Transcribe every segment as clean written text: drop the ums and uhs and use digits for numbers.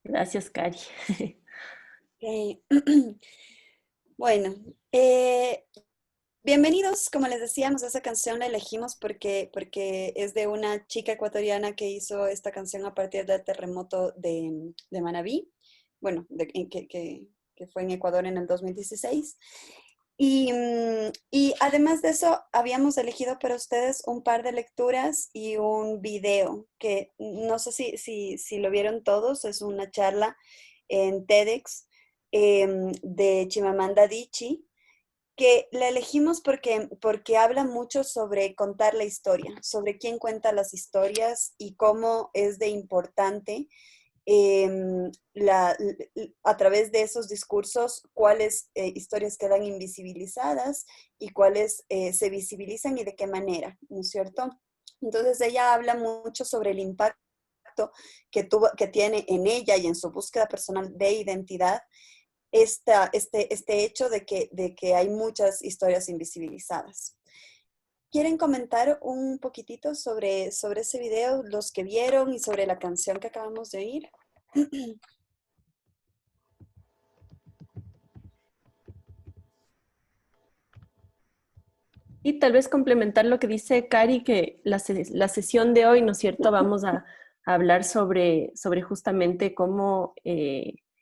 Gracias, Cari. Okay. Bueno, bienvenidos. Como les decíamos, esa canción la elegimos porque es de una chica ecuatoriana que hizo esta canción a partir del terremoto de Manabí, bueno, que fue en Ecuador en el 2016. Y además de eso, habíamos elegido para ustedes un par de lecturas y un video que no sé si lo vieron todos. Es una charla en TEDx de Chimamanda Adichie, que la elegimos porque habla mucho sobre contar la historia, sobre quién cuenta las historias y cómo es de importante eh, la, a través de esos discursos cuáles historias quedan invisibilizadas y cuáles se visibilizan y de qué manera, ¿no es cierto? Entonces ella habla mucho sobre el impacto que tiene en ella y en su búsqueda personal de identidad este hecho de que hay muchas historias invisibilizadas. ¿Quieren comentar un poquitito sobre ese video, los que vieron y sobre la canción que acabamos de oír? Y tal vez complementar lo que dice Cari, que la sesión de hoy, ¿no es cierto? Vamos a hablar sobre justamente cómo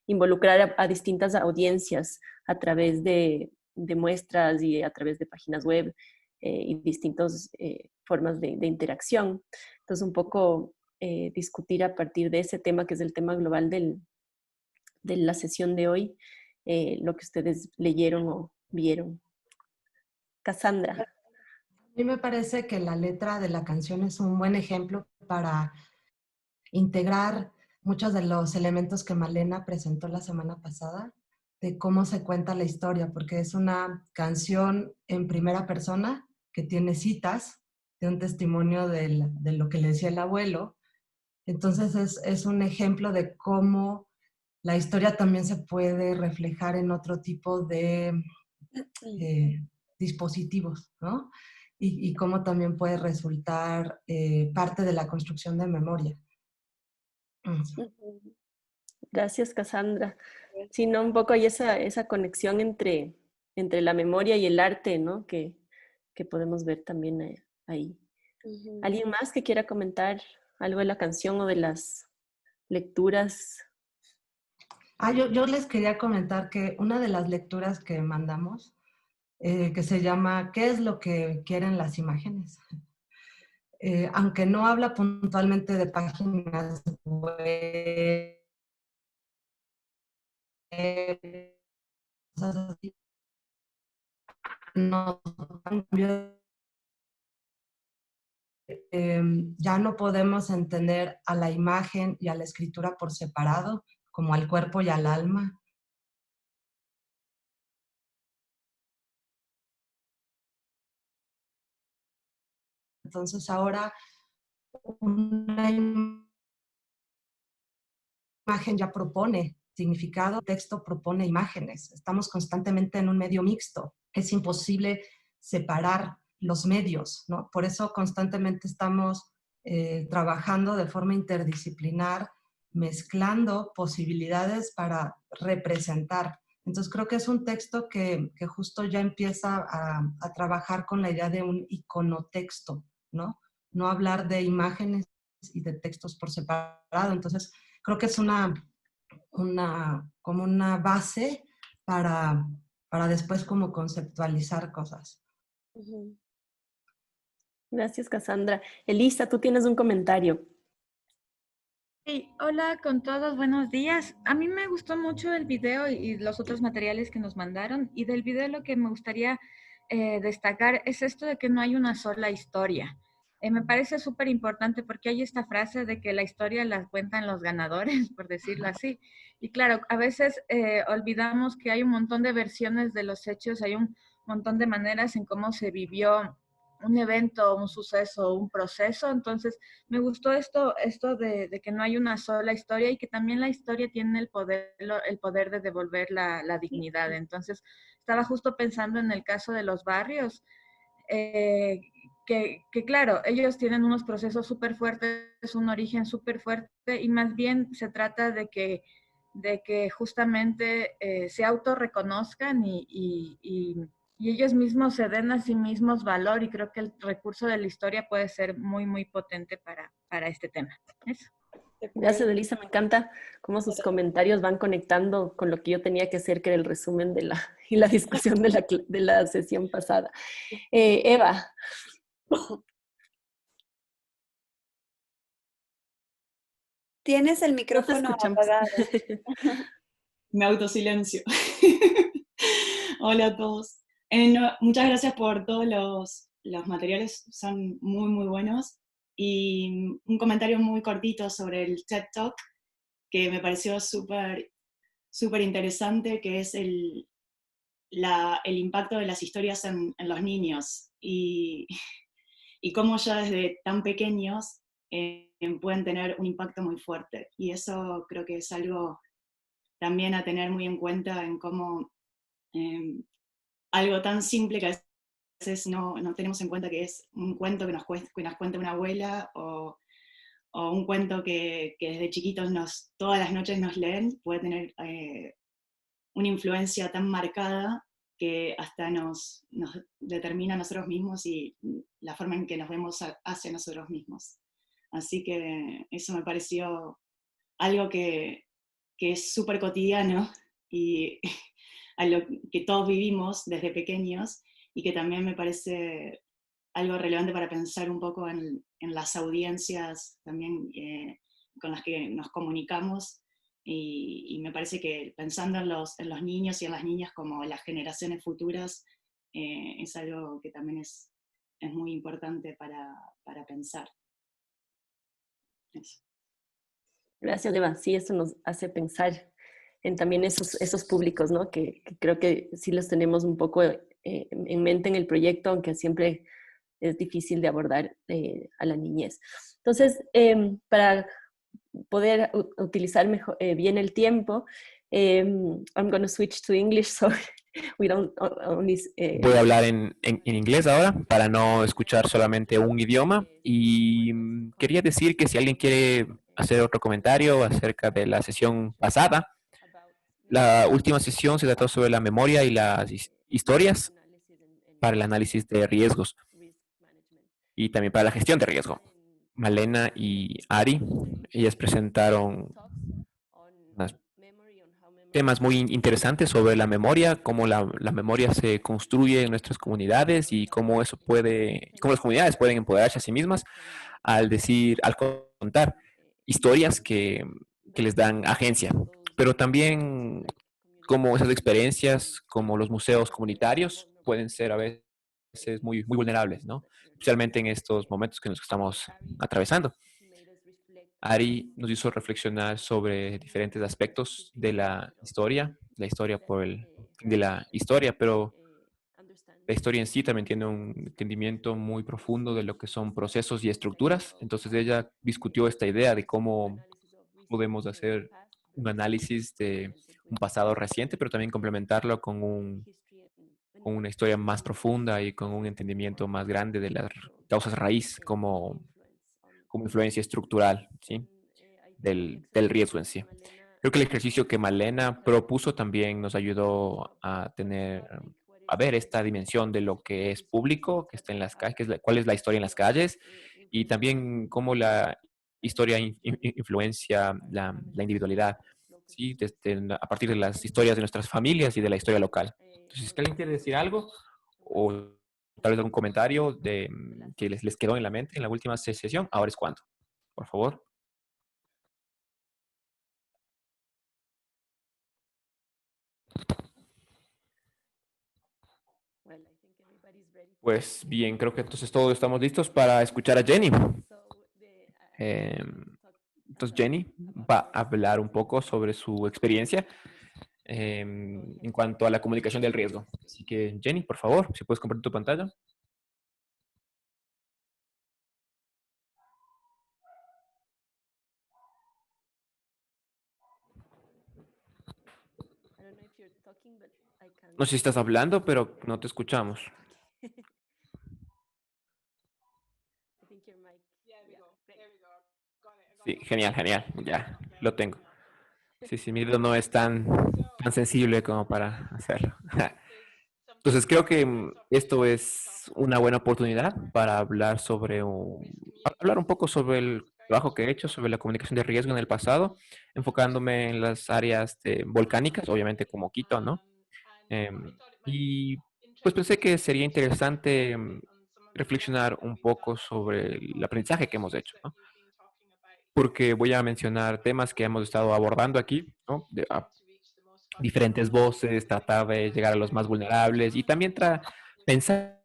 involucrar a distintas audiencias a través de muestras y a través de páginas web y distintas formas de interacción. Entonces, un poco discutir a partir de ese tema, que es el tema global de la sesión de hoy, lo que ustedes leyeron o vieron. Cassandra. A mí me parece que la letra de la canción es un buen ejemplo para integrar muchos de los elementos que Malena presentó la semana pasada, de cómo se cuenta la historia, porque es una canción en primera persona que tiene citas de un testimonio de lo que le decía el abuelo. Entonces es un ejemplo de cómo la historia también se puede reflejar en otro tipo de dispositivos, ¿no? Y cómo también puede resultar parte de la construcción de memoria. Gracias, Cassandra. Sí, ¿no? Un poco hay esa conexión entre la memoria y el arte, ¿no? Que podemos ver también ahí. ¿Alguien más que quiera comentar algo de la canción o de las lecturas? Yo les quería comentar que una de las lecturas que mandamos, que se llama ¿Qué es lo que quieren las imágenes? Aunque no habla puntualmente de páginas web, cosas así, no, ya no podemos entender a la imagen y a la escritura por separado, como al cuerpo y al alma. Entonces ahora una imagen ya propone significado, texto propone imágenes. Estamos constantemente en un medio mixto. Es imposible separar los medios, ¿no? Por eso constantemente estamos trabajando de forma interdisciplinar, mezclando posibilidades para representar. Entonces creo que es un texto que justo ya empieza a trabajar con la idea de un iconotexto, ¿no? No hablar de imágenes y de textos por separado. Entonces creo que es como una base para después como conceptualizar cosas. Gracias, Cassandra. Elisa, tú tienes un comentario. Hey, hola con todos, buenos días. A mí me gustó mucho el video y los otros materiales que nos mandaron, y del video lo que me gustaría destacar es esto de que no hay una sola historia. me parece súper importante porque hay esta frase de que la historia la cuentan los ganadores, por decirlo así. Y claro, a veces olvidamos que hay un montón de versiones de los hechos, hay un montón de maneras en cómo se vivió un evento, un suceso, un proceso. Entonces, me gustó esto de que no hay una sola historia y que también la historia tiene el poder de devolver la dignidad. Entonces, estaba justo pensando en el caso de los barrios, eh, que claro, ellos tienen unos procesos súper fuertes, un origen súper fuerte y más bien se trata de que justamente se autorreconozcan y ellos mismos se den a sí mismos valor y creo que el recurso de la historia puede ser muy, muy potente para este tema. Eso. De Gracias, acuerdo. Elisa. Me encanta cómo sus comentarios van conectando con lo que yo tenía que hacer, que era el resumen de la, y la discusión de la sesión pasada. Eva, Tienes el no te micrófono escuchamos. apagado. Me autosilencio. Hola a todos. No, muchas gracias por todos los materiales, son muy, muy buenos. Y un comentario muy cortito sobre el TED Talk, que me pareció súper súper interesante, que es el impacto de las historias en los niños y cómo ya desde tan pequeños pueden tener un impacto muy fuerte. Y eso creo que es algo también a tener muy en cuenta en cómo algo tan simple que a veces no tenemos en cuenta, que es un cuento que nos cuenta una abuela o un cuento que desde chiquitos todas las noches nos leen, puede tener una influencia tan marcada que hasta nos determina a nosotros mismos y la forma en que nos vemos hacia nosotros mismos. Así que eso me pareció algo que es súper cotidiano y a lo que todos vivimos desde pequeños y que también me parece algo relevante para pensar un poco en las audiencias también con las que nos comunicamos y me parece que pensando en los niños y en las niñas como las generaciones futuras es algo que también es muy importante para pensar. Eso. Gracias, Eva. Sí, eso nos hace pensar en también esos públicos, ¿no? Que creo que sí los tenemos un poco en mente en el proyecto, aunque siempre es difícil de abordar a la niñez. Entonces, para poder utilizar mejor, bien el tiempo, I'm going to switch to English so we don't only... Voy a hablar en inglés ahora para no escuchar solamente un idioma y quería decir que si alguien quiere hacer otro comentario acerca de la sesión pasada, la última sesión se trató sobre la memoria y las historias para el análisis de riesgos y también para la gestión de riesgo. Malena y Ari, ellas presentaron unos temas muy interesantes sobre la memoria, cómo la memoria se construye en nuestras comunidades y cómo eso cómo las comunidades pueden empoderarse a sí mismas al contar historias que les dan agencia, pero también cómo esas experiencias, como los museos comunitarios, pueden ser a veces muy, muy vulnerables, ¿no? Especialmente en estos momentos que nos estamos atravesando. Ari nos hizo reflexionar sobre diferentes aspectos de la historia por el fin de la historia, pero la historia en sí también tiene un entendimiento muy profundo de lo que son procesos y estructuras. Entonces ella discutió esta idea de cómo podemos hacer un análisis de un pasado reciente, pero también complementarlo con una historia más profunda y con un entendimiento más grande de las causas raíz como influencia estructural, ¿sí? Del riesgo en sí. Creo que el ejercicio que Malena propuso también nos ayudó a ver esta dimensión de lo que es público, que está en las calles, cuál es la historia en las calles, y también cómo la historia influencia la individualidad, ¿sí? A partir de las historias de nuestras familias y de la historia local. Entonces, si alguien quiere decir algo, o tal vez algún comentario que les quedó en la mente en la última sesión, ahora es cuando. Por favor. Pues bien, creo que entonces todos estamos listos para escuchar a Jenny. Em, entonces Jenny va a hablar un poco sobre su experiencia en cuanto a la comunicación del riesgo. Así que Jenny, por favor, si puedes compartir tu pantalla. No sé si estás hablando, pero no te escuchamos. Sí, genial, genial. Ya, lo tengo. Sí, sí, mi dedo no es tan sensible como para hacerlo. Entonces creo que esto es una buena oportunidad para hablar hablar un poco sobre el trabajo que he hecho sobre la comunicación de riesgo en el pasado, enfocándome en las áreas volcánicas, obviamente como Quito, ¿no? Y pues pensé que sería interesante reflexionar un poco sobre el aprendizaje que hemos hecho, ¿no? Porque voy a mencionar temas que hemos estado abordando aquí, ¿no? Diferentes voces, tratar de llegar a los más vulnerables y también pensar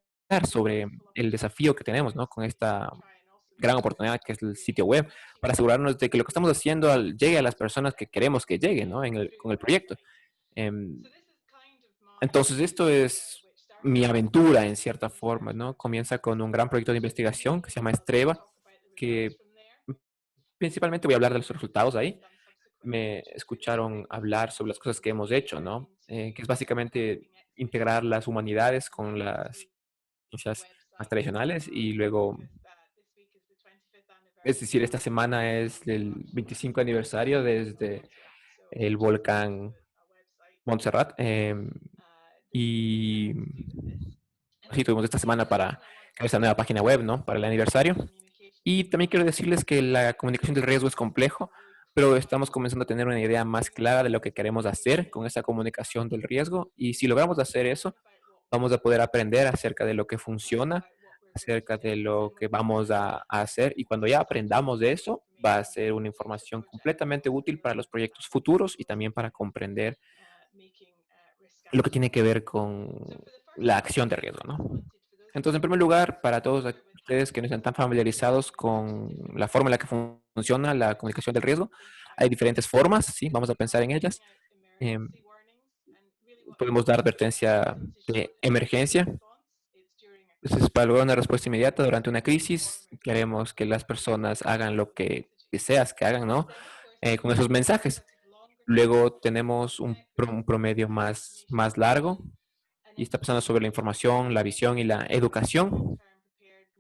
sobre el desafío que tenemos, ¿no? Con esta gran oportunidad que es el sitio web, para asegurarnos de que lo que estamos haciendo llegue a las personas que queremos que lleguen, ¿no? Con el proyecto. Em, entonces, esto es mi aventura en cierta forma, ¿no? Comienza con un gran proyecto de investigación que se llama Estreva, que principalmente voy a hablar de los resultados ahí. Me escucharon hablar sobre las cosas que hemos hecho, ¿no? Que es básicamente integrar las humanidades con las ciencias más tradicionales y luego, es decir, esta semana es el 25 aniversario desde el volcán Montserrat. Y sí, tuvimos esta semana para crear esta nueva página web, ¿no? Para el aniversario. Y también quiero decirles que la comunicación del riesgo es complejo, pero estamos comenzando a tener una idea más clara de lo que queremos hacer con esa comunicación del riesgo. Y si logramos hacer eso, vamos a poder aprender acerca de lo que funciona, acerca de lo que vamos a hacer. Y cuando ya aprendamos de eso, va a ser una información completamente útil para los proyectos futuros y también para comprender lo que tiene que ver con la acción de riesgo, ¿no? Entonces, en primer lugar, para todos ustedes que no están tan familiarizados con la forma en la que funciona la comunicación del riesgo, hay diferentes formas, ¿sí? Vamos a pensar en ellas. Em, Podemos dar advertencia de emergencia. Entonces, para lograr una respuesta inmediata durante una crisis, queremos que las personas hagan lo que deseas que hagan, ¿no? Con esos mensajes. Luego tenemos un promedio más largo y está pensando sobre la información, la visión y la educación.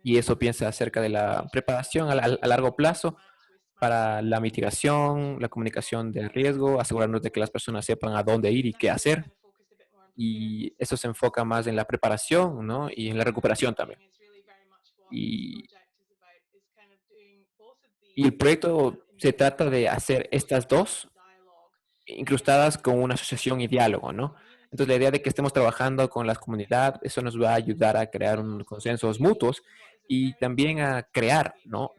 Y eso piensa acerca de la preparación a largo plazo para la mitigación, la comunicación de riesgo, asegurarnos de que las personas sepan a dónde ir y qué hacer. Y eso se enfoca más en la preparación, ¿no? Y en la recuperación también. Y, y el proyecto se trata de hacer estas dos incrustadas con una asociación y diálogo, ¿no? Entonces, la idea de que estemos trabajando con la comunidad, eso nos va a ayudar a crear un consensos mutuos y también a crear, ¿no?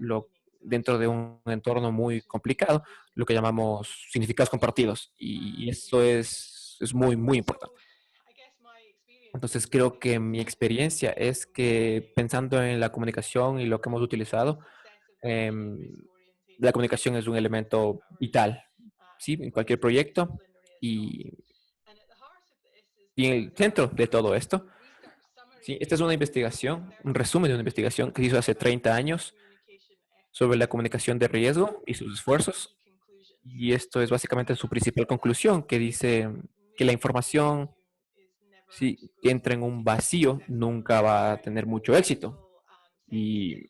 Dentro de un entorno muy complicado, lo que llamamos significados compartidos. Y eso es muy, muy importante. Entonces, creo que mi experiencia es que pensando en la comunicación y lo que hemos utilizado, em, la comunicación es un elemento vital, ¿sí? En cualquier proyecto. Y, y en el centro de todo esto, ¿sí? Esta es una investigación, un resumen de una investigación que se hizo hace 30 años sobre la comunicación de riesgo y sus esfuerzos. Y esto es básicamente su principal conclusión, que dice que la información, si entra en un vacío, nunca va a tener mucho éxito. Y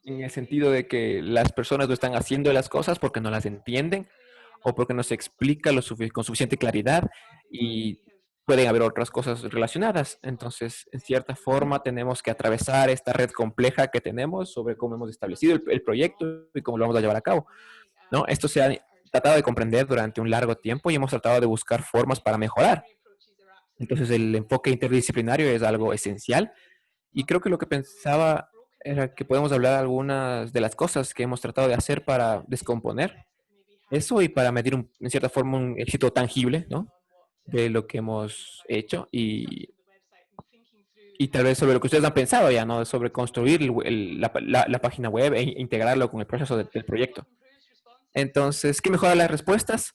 en el sentido de que las personas no están haciendo las cosas porque no las entienden o porque no se explica con suficiente claridad y pueden haber otras cosas relacionadas. Entonces, en cierta forma, tenemos que atravesar esta red compleja que tenemos sobre cómo hemos establecido el proyecto y cómo lo vamos a llevar a cabo, ¿no? Esto se ha tratado de comprender durante un largo tiempo y hemos tratado de buscar formas para mejorar. Entonces, el enfoque interdisciplinario es algo esencial y creo que lo que pensaba era que podemos hablar de algunas de las cosas que hemos tratado de hacer para descomponer eso y para medir en cierta forma un éxito tangible, ¿no? De lo que hemos hecho. Y y tal vez sobre lo que ustedes han pensado ya, ¿no? Sobre construir la página web e integrarlo con el proceso del proyecto. Entonces, ¿qué mejora las respuestas?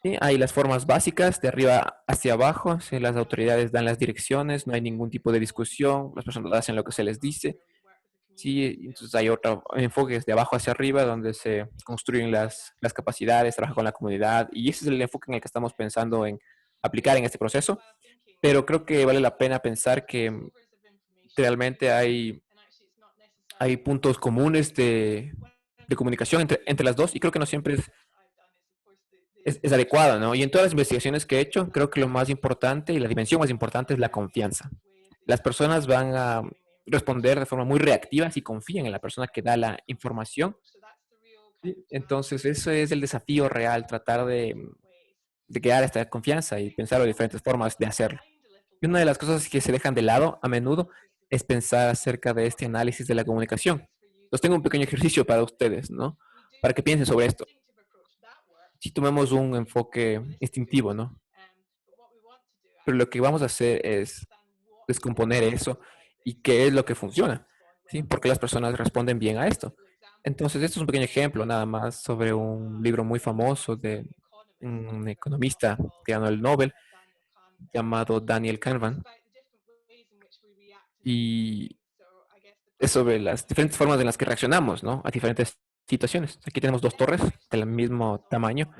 Sí, hay las formas básicas, de arriba hacia abajo. Si las autoridades dan las direcciones, no hay ningún tipo de discusión, las personas hacen lo que se les dice. Sí, entonces hay otro enfoque de abajo hacia arriba, donde se construyen las capacidades, trabaja con la comunidad, y ese es el enfoque en el que estamos pensando en aplicar en este proceso. Pero creo que vale la pena pensar que realmente hay puntos comunes de comunicación entre las dos, y creo que no siempre es adecuado, ¿no? Y en todas las investigaciones que he hecho, creo que lo más importante y la dimensión más importante es la confianza. Las personas van a responder de forma muy reactiva si confían en la persona que da la información. ¿Sí? Entonces, eso es el desafío real, tratar de crear esta confianza y pensar en diferentes formas de hacerlo. Y una de las cosas que se dejan de lado a menudo es pensar acerca de este análisis de la comunicación. Entonces, tengo un pequeño ejercicio para ustedes, ¿no? Para que piensen sobre esto. Si tomamos un enfoque instintivo, ¿no? Pero lo que vamos a hacer es descomponer eso y qué es lo que funciona, ¿sí? Porque las personas responden bien a esto. Entonces, esto es un pequeño ejemplo nada más sobre un libro muy famoso de un economista que ganó el Nobel llamado Daniel Kahneman, y es sobre las diferentes formas en las que reaccionamos, ¿no? A diferentes situaciones. Aquí tenemos dos torres del mismo tamaño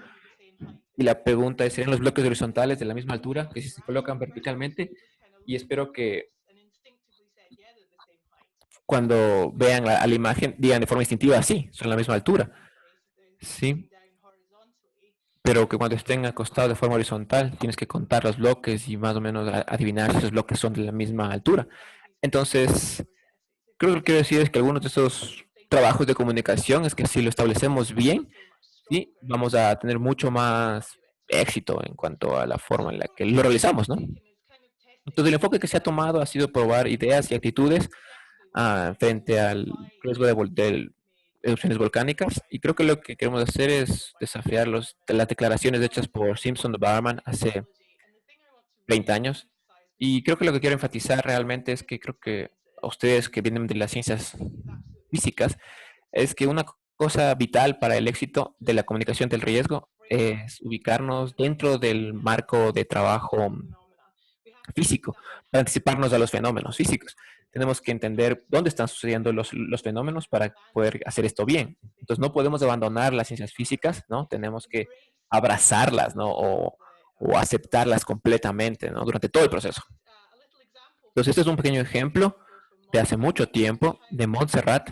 y la pregunta es, ¿serían los bloques horizontales de la misma altura que si se colocan verticalmente? Y espero que cuando vean a la imagen digan de forma instintiva, sí, son la misma altura, sí, pero que cuando estén acostados de forma horizontal tienes que contar los bloques y más o menos adivinar si esos bloques son de la misma altura. Entonces, creo que lo que quiero decir es que algunos de esos trabajos de comunicación es que si lo establecemos bien, sí, vamos a tener mucho más éxito en cuanto a la forma en la que lo realizamos, ¿no? Entonces, el enfoque que se ha tomado ha sido probar ideas y actitudes frente al riesgo de erupciones volcánicas, y creo que lo que queremos hacer es desafiar las declaraciones hechas por Simpson de Barman hace 30 años. Y creo que lo que quiero enfatizar realmente es que creo que a ustedes que vienen de las ciencias físicas, es que una cosa vital para el éxito de la comunicación del riesgo es ubicarnos dentro del marco de trabajo físico, para anticiparnos a los fenómenos físicos. Tenemos que entender dónde están sucediendo los fenómenos para poder hacer esto bien. Entonces, no podemos abandonar las ciencias físicas, ¿no? Tenemos que abrazarlas, ¿no? O aceptarlas completamente, ¿no? Durante todo el proceso. Entonces, este es un pequeño ejemplo de hace mucho tiempo de Montserrat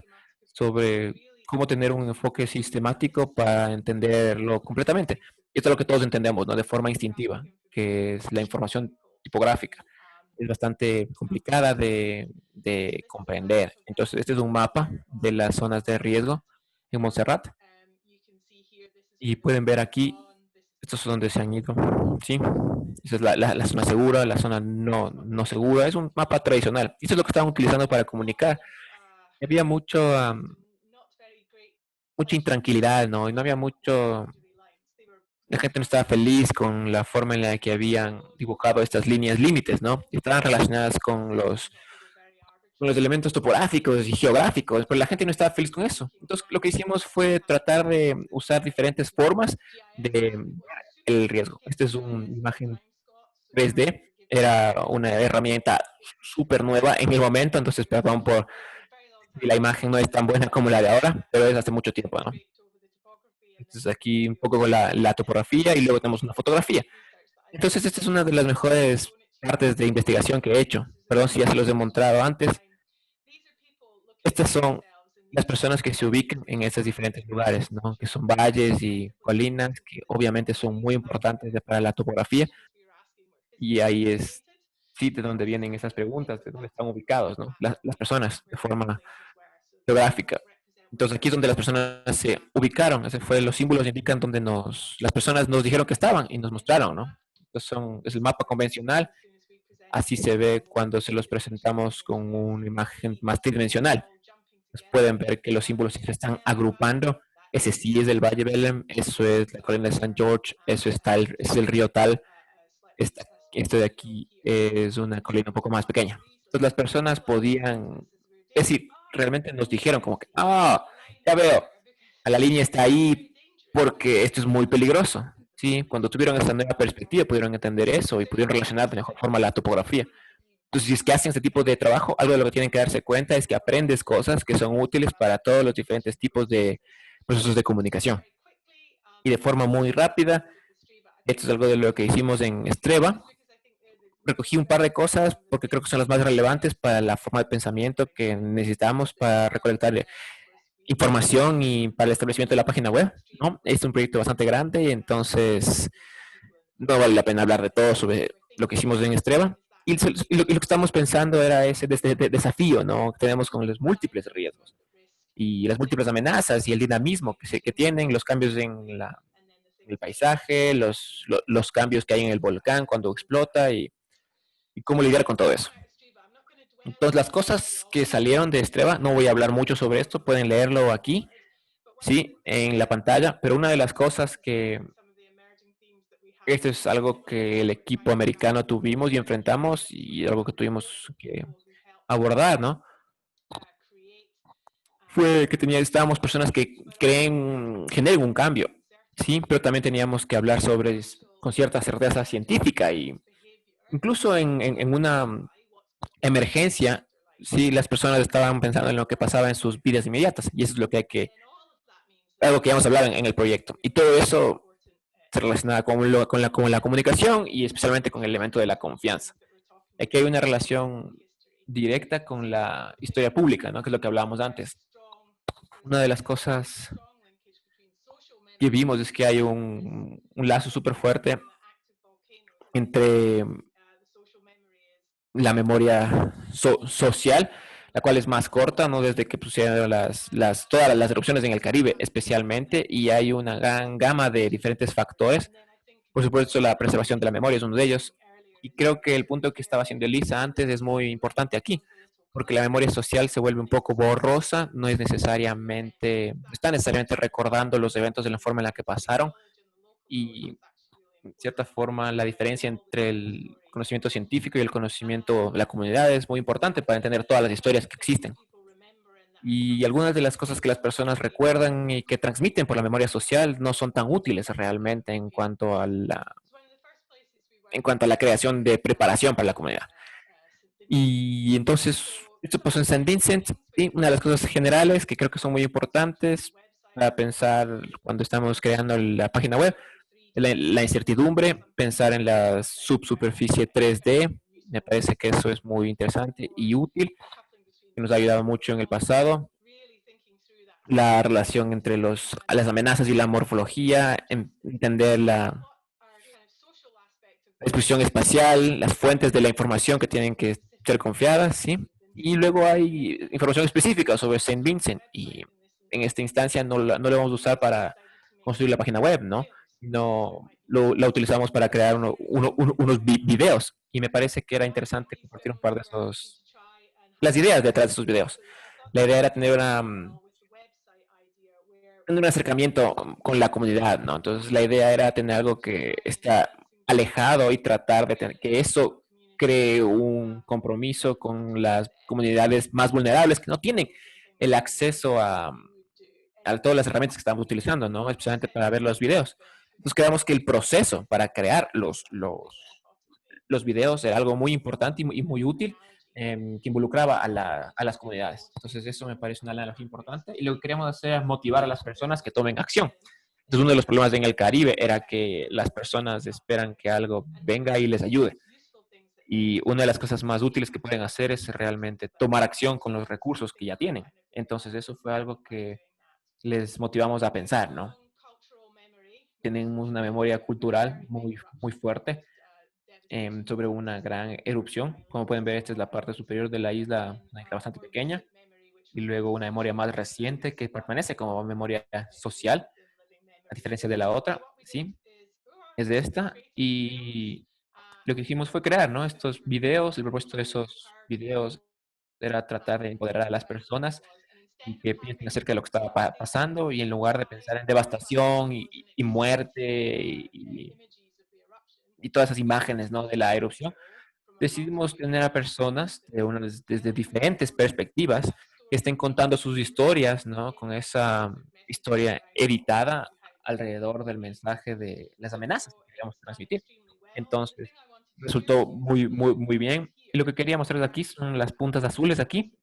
sobre cómo tener un enfoque sistemático para entenderlo completamente. Y esto es lo que todos entendemos, ¿no? De forma instintiva, que es la información tipográfica. Es bastante complicada de comprender. Entonces, este es un mapa de las zonas de riesgo en Montserrat. Y pueden ver aquí, estos son donde se han ido. ¿Sí? Esa es la zona segura, la zona no segura. Es un mapa tradicional. Esto es lo que estaban utilizando para comunicar. Había mucha intranquilidad, ¿no? Y no había mucho. La gente no estaba feliz con la forma en la que habían dibujado estas líneas límites, ¿no? Estaban relacionadas con los elementos topográficos y geográficos, pero la gente no estaba feliz con eso. Entonces, lo que hicimos fue tratar de usar diferentes formas de ver el riesgo. Esta es una imagen 3D, era una herramienta súper nueva en el momento, entonces perdón por si la imagen no es tan buena como la de ahora, pero es hace mucho tiempo, ¿no? Entonces aquí un poco con la topografía y luego tenemos una fotografía. Entonces esta es una de las mejores partes de investigación que he hecho. Perdón si ya se los he mostrado antes. Estas son las personas que se ubican en estos diferentes lugares, ¿no? Que son valles y colinas, que obviamente son muy importantes para la topografía. Y ahí es sí de dónde vienen esas preguntas, de dónde están ubicados, ¿no? Las personas de forma geográfica. Entonces aquí es donde las personas se ubicaron, ese fue los símbolos indican donde las personas nos dijeron que estaban y nos mostraron, ¿no? Entonces es el mapa convencional, así se ve cuando se los presentamos con una imagen más tridimensional. Pues pueden ver que los símbolos se están agrupando. Ese sí es el Valle Belém, eso es la colina de San George, es el río Tal. Este de aquí es una colina un poco más pequeña. Entonces las personas podían, es decir, realmente nos dijeron como que, ya veo, a la línea está ahí porque esto es muy peligroso. Sí, cuando tuvieron esta nueva perspectiva pudieron entender eso y pudieron relacionar de mejor forma la topografía. Entonces, si es que hacen este tipo de trabajo, algo de lo que tienen que darse cuenta es que aprendes cosas que son útiles para todos los diferentes tipos de procesos de comunicación. Y de forma muy rápida, esto es algo de lo que hicimos en Streva. Recogí un par de cosas porque creo que son las más relevantes para la forma de pensamiento que necesitamos para recolectar información y para el establecimiento de la página web, ¿no? Es un proyecto bastante grande y entonces no vale la pena hablar de todo sobre lo que hicimos en Streva. Y lo que estamos pensando era ese desafío, ¿no? Que tenemos con los múltiples riesgos y las múltiples amenazas y el dinamismo que tienen, los cambios en el paisaje, los cambios que hay en el volcán cuando explota y cómo lidiar con todo eso. Entonces, las cosas que salieron de Streva, no voy a hablar mucho sobre esto, pueden leerlo aquí, sí, en la pantalla, pero una de las cosas que esto es algo que el equipo americano tuvimos y enfrentamos y algo que tuvimos que abordar, ¿no? Fue que estábamos personas que generen un cambio, sí, pero también teníamos que hablar sobre con cierta certeza científica y incluso en una emergencia, sí, las personas estaban pensando en lo que pasaba en sus vidas inmediatas y eso es lo que algo que ya hemos hablado en el proyecto. Y todo eso se relaciona con la comunicación y especialmente con el elemento de la confianza. Aquí hay una relación directa con la historia pública, ¿no? Que es lo que hablábamos antes. Una de las cosas que vimos es que hay un lazo súper fuerte entre la memoria social, la cual es más corta, ¿no? Desde que pusieron todas las erupciones en el Caribe especialmente, y hay una gran gama de diferentes factores. Por supuesto, la preservación de la memoria es uno de ellos. Y creo que el punto que estaba haciendo Elisa antes es muy importante aquí, porque la memoria social se vuelve un poco borrosa, no está necesariamente recordando los eventos de la forma en la que pasaron, y en cierta forma la diferencia entre el conocimiento científico y el conocimiento de la comunidad es muy importante para entender todas las historias que existen. Y algunas de las cosas que las personas recuerdan y que transmiten por la memoria social no son tan útiles realmente en cuanto a la creación de preparación para la comunidad. Y entonces, esto pasó en San Vincent, y una de las cosas generales que creo que son muy importantes para pensar cuando estamos creando la página web, la incertidumbre, pensar en la subsuperficie 3D, me parece que eso es muy interesante y útil, que nos ha ayudado mucho en el pasado. La relación entre las amenazas y la morfología, entender la disposición espacial, las fuentes de la información que tienen que ser confiadas, ¿sí? Y luego hay información específica sobre Saint Vincent y en esta instancia no la vamos a usar para construir la página web, ¿no? No la utilizamos para crear unos videos y me parece que era interesante compartir un par de las ideas detrás de esos videos. La idea era tener un acercamiento con la comunidad, ¿no? Entonces la idea era tener algo que está alejado y tratar de tener que eso cree un compromiso con las comunidades más vulnerables que no tienen el acceso a todas las herramientas que estamos utilizando, ¿no? Especialmente para ver los videos. Entonces creemos que el proceso para crear los videos era algo muy importante y muy útil, que involucraba a las comunidades. Entonces eso me parece una analogía importante y lo que queríamos hacer es motivar a las personas que tomen acción. Entonces uno de los problemas en el Caribe era que las personas esperan que algo venga y les ayude. Y una de las cosas más útiles que pueden hacer es realmente tomar acción con los recursos que ya tienen. Entonces eso fue algo que les motivamos a pensar, ¿no? Tenemos una memoria cultural muy, muy fuerte sobre una gran erupción. Como pueden ver, esta es la parte superior de la isla, una isla bastante pequeña, y luego una memoria más reciente que permanece como memoria social, a diferencia de la otra, ¿sí? Es de esta. Y lo que hicimos fue crear, ¿no? Estos videos. El propósito de esos videos era tratar de empoderar a las personas y que piensen acerca de lo que estaba pasando y en lugar de pensar en devastación y muerte y todas esas imágenes, ¿no? De la erupción, decidimos tener a personas desde diferentes perspectivas que estén contando sus historias, ¿no? Con esa historia editada alrededor del mensaje de las amenazas que queríamos transmitir. Entonces, resultó muy bien. Y lo que quería mostrarles aquí son las puntas azules aquí.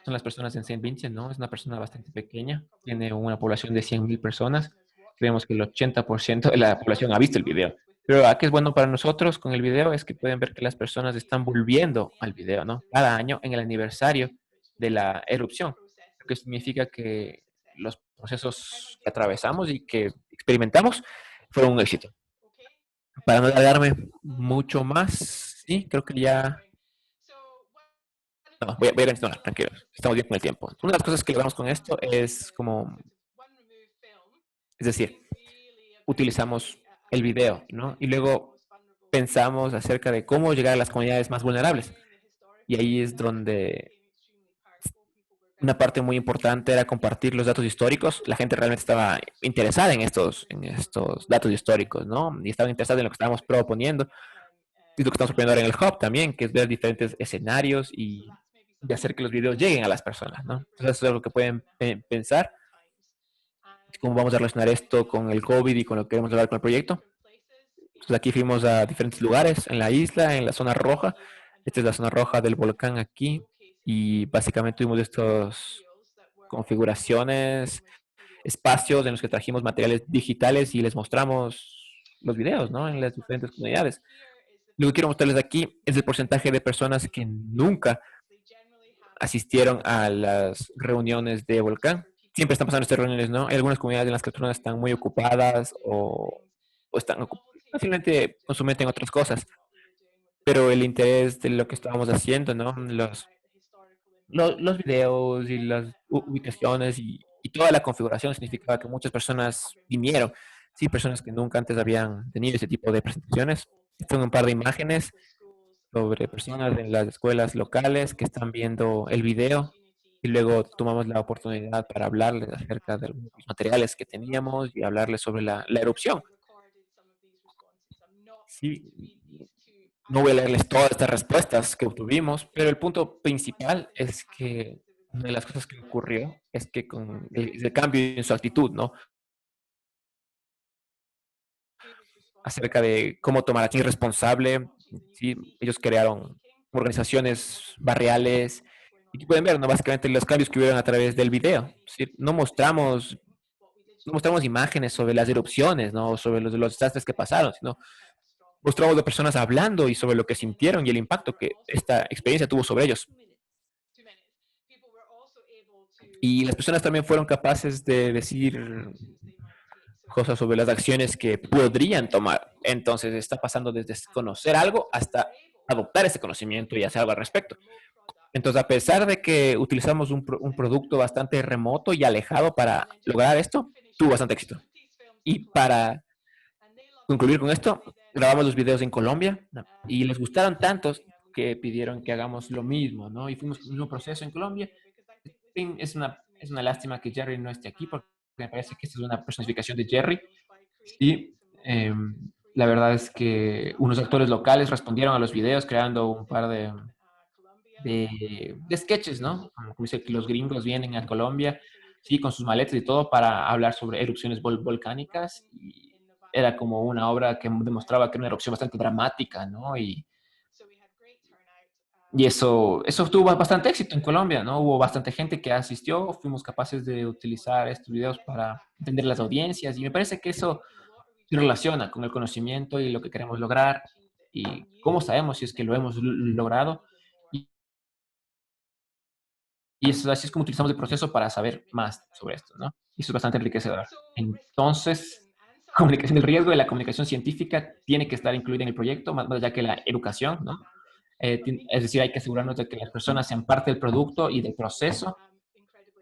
Son las personas en Saint Vincent, ¿no? Es una persona bastante pequeña, tiene una población de 100.000 personas. Creemos que el 80% de la población ha visto el video. Pero ¿qué es bueno para nosotros con el video? Es que pueden ver que las personas están volviendo al video, ¿no? Cada año en el aniversario de la erupción, lo que significa que los procesos que atravesamos y que experimentamos fueron un éxito. Para no alargarme mucho más, sí, creo que ya. No, voy a continuar, tranquilos. Estamos bien con el tiempo. Una de las cosas que logramos con esto es como, es decir, utilizamos el video, ¿no? Y luego pensamos acerca de cómo llegar a las comunidades más vulnerables. Y ahí es donde una parte muy importante era compartir los datos históricos. La gente realmente estaba interesada en estos datos históricos, ¿no? Y estaban interesados en lo que estábamos proponiendo. Y lo que estamos proponiendo ahora en el Hub también, que es ver diferentes escenarios y de hacer que los videos lleguen a las personas, ¿no? Entonces eso es lo que pueden pensar. ¿Cómo vamos a relacionar esto con el COVID y con lo que queremos lograr con el proyecto? Entonces aquí fuimos a diferentes lugares en la isla, en la zona roja. Esta es la zona roja del volcán aquí. Y básicamente tuvimos estas configuraciones, espacios en los que trajimos materiales digitales y les mostramos los videos, ¿no? En las diferentes comunidades. Lo que quiero mostrarles aquí es el porcentaje de personas que nunca asistieron a las reuniones de volcán. Siempre están pasando estas reuniones, ¿no? Hay algunas comunidades en las que las personas están muy ocupadas o están fácilmente con su mente en otras cosas, pero el interés de lo que estábamos haciendo, ¿no? Los videos y las ubicaciones y toda la configuración significaba que muchas personas vinieron, sí, personas que nunca antes habían tenido ese tipo de presentaciones. Son un par de imágenes sobre personas en las escuelas locales que están viendo el video y luego tomamos la oportunidad para hablarles acerca de los materiales que teníamos y hablarles sobre la erupción. Sí, no voy a leerles todas estas respuestas que obtuvimos, pero el punto principal es que una de las cosas que ocurrió es que con el cambio en su actitud, ¿no? Acerca de cómo tomar acción responsable, ¿sí? Ellos crearon organizaciones barriales y pueden ver, ¿no? Básicamente los cambios que hubieron a través del video, ¿sí? No mostramos imágenes sobre las erupciones, ¿no? Sobre los desastres que pasaron, sino mostramos de personas hablando y sobre lo que sintieron y el impacto que esta experiencia tuvo sobre ellos. Y las personas también fueron capaces de decir cosas sobre las acciones que podrían tomar. Entonces está pasando desde conocer algo hasta adoptar ese conocimiento y hacer algo al respecto. Entonces, a pesar de que utilizamos un producto bastante remoto y alejado para lograr esto, tuvo bastante éxito. Y para concluir con esto, grabamos los videos en Colombia, ¿no? Y les gustaron tantos que pidieron que hagamos lo mismo, ¿no? Y fuimos con el mismo proceso en Colombia. Sí, es una lástima que Jerry no esté aquí porque me parece que esta es una personificación de Jerry. Y la verdad es que unos actores locales respondieron a los videos creando un par de sketches, ¿no? Como dice que los gringos vienen a Colombia, sí, con sus maletas y todo para hablar sobre erupciones volcánicas. Y era como una obra que demostraba que era una erupción bastante dramática, ¿no? Y eso tuvo bastante éxito en Colombia, ¿no? Hubo bastante gente que asistió, fuimos capaces de utilizar estos videos para entender las audiencias y me parece que eso se relaciona con el conocimiento y lo que queremos lograr y cómo sabemos si es que lo hemos logrado. Y, y eso, así es como utilizamos el proceso para saber más sobre esto, ¿no? Y eso es bastante enriquecedor. Entonces, comunicación del riesgo y la comunicación científica tiene que estar incluida en el proyecto, más allá que la educación, ¿no? Es decir, hay que asegurarnos de que las personas sean parte del producto y del proceso.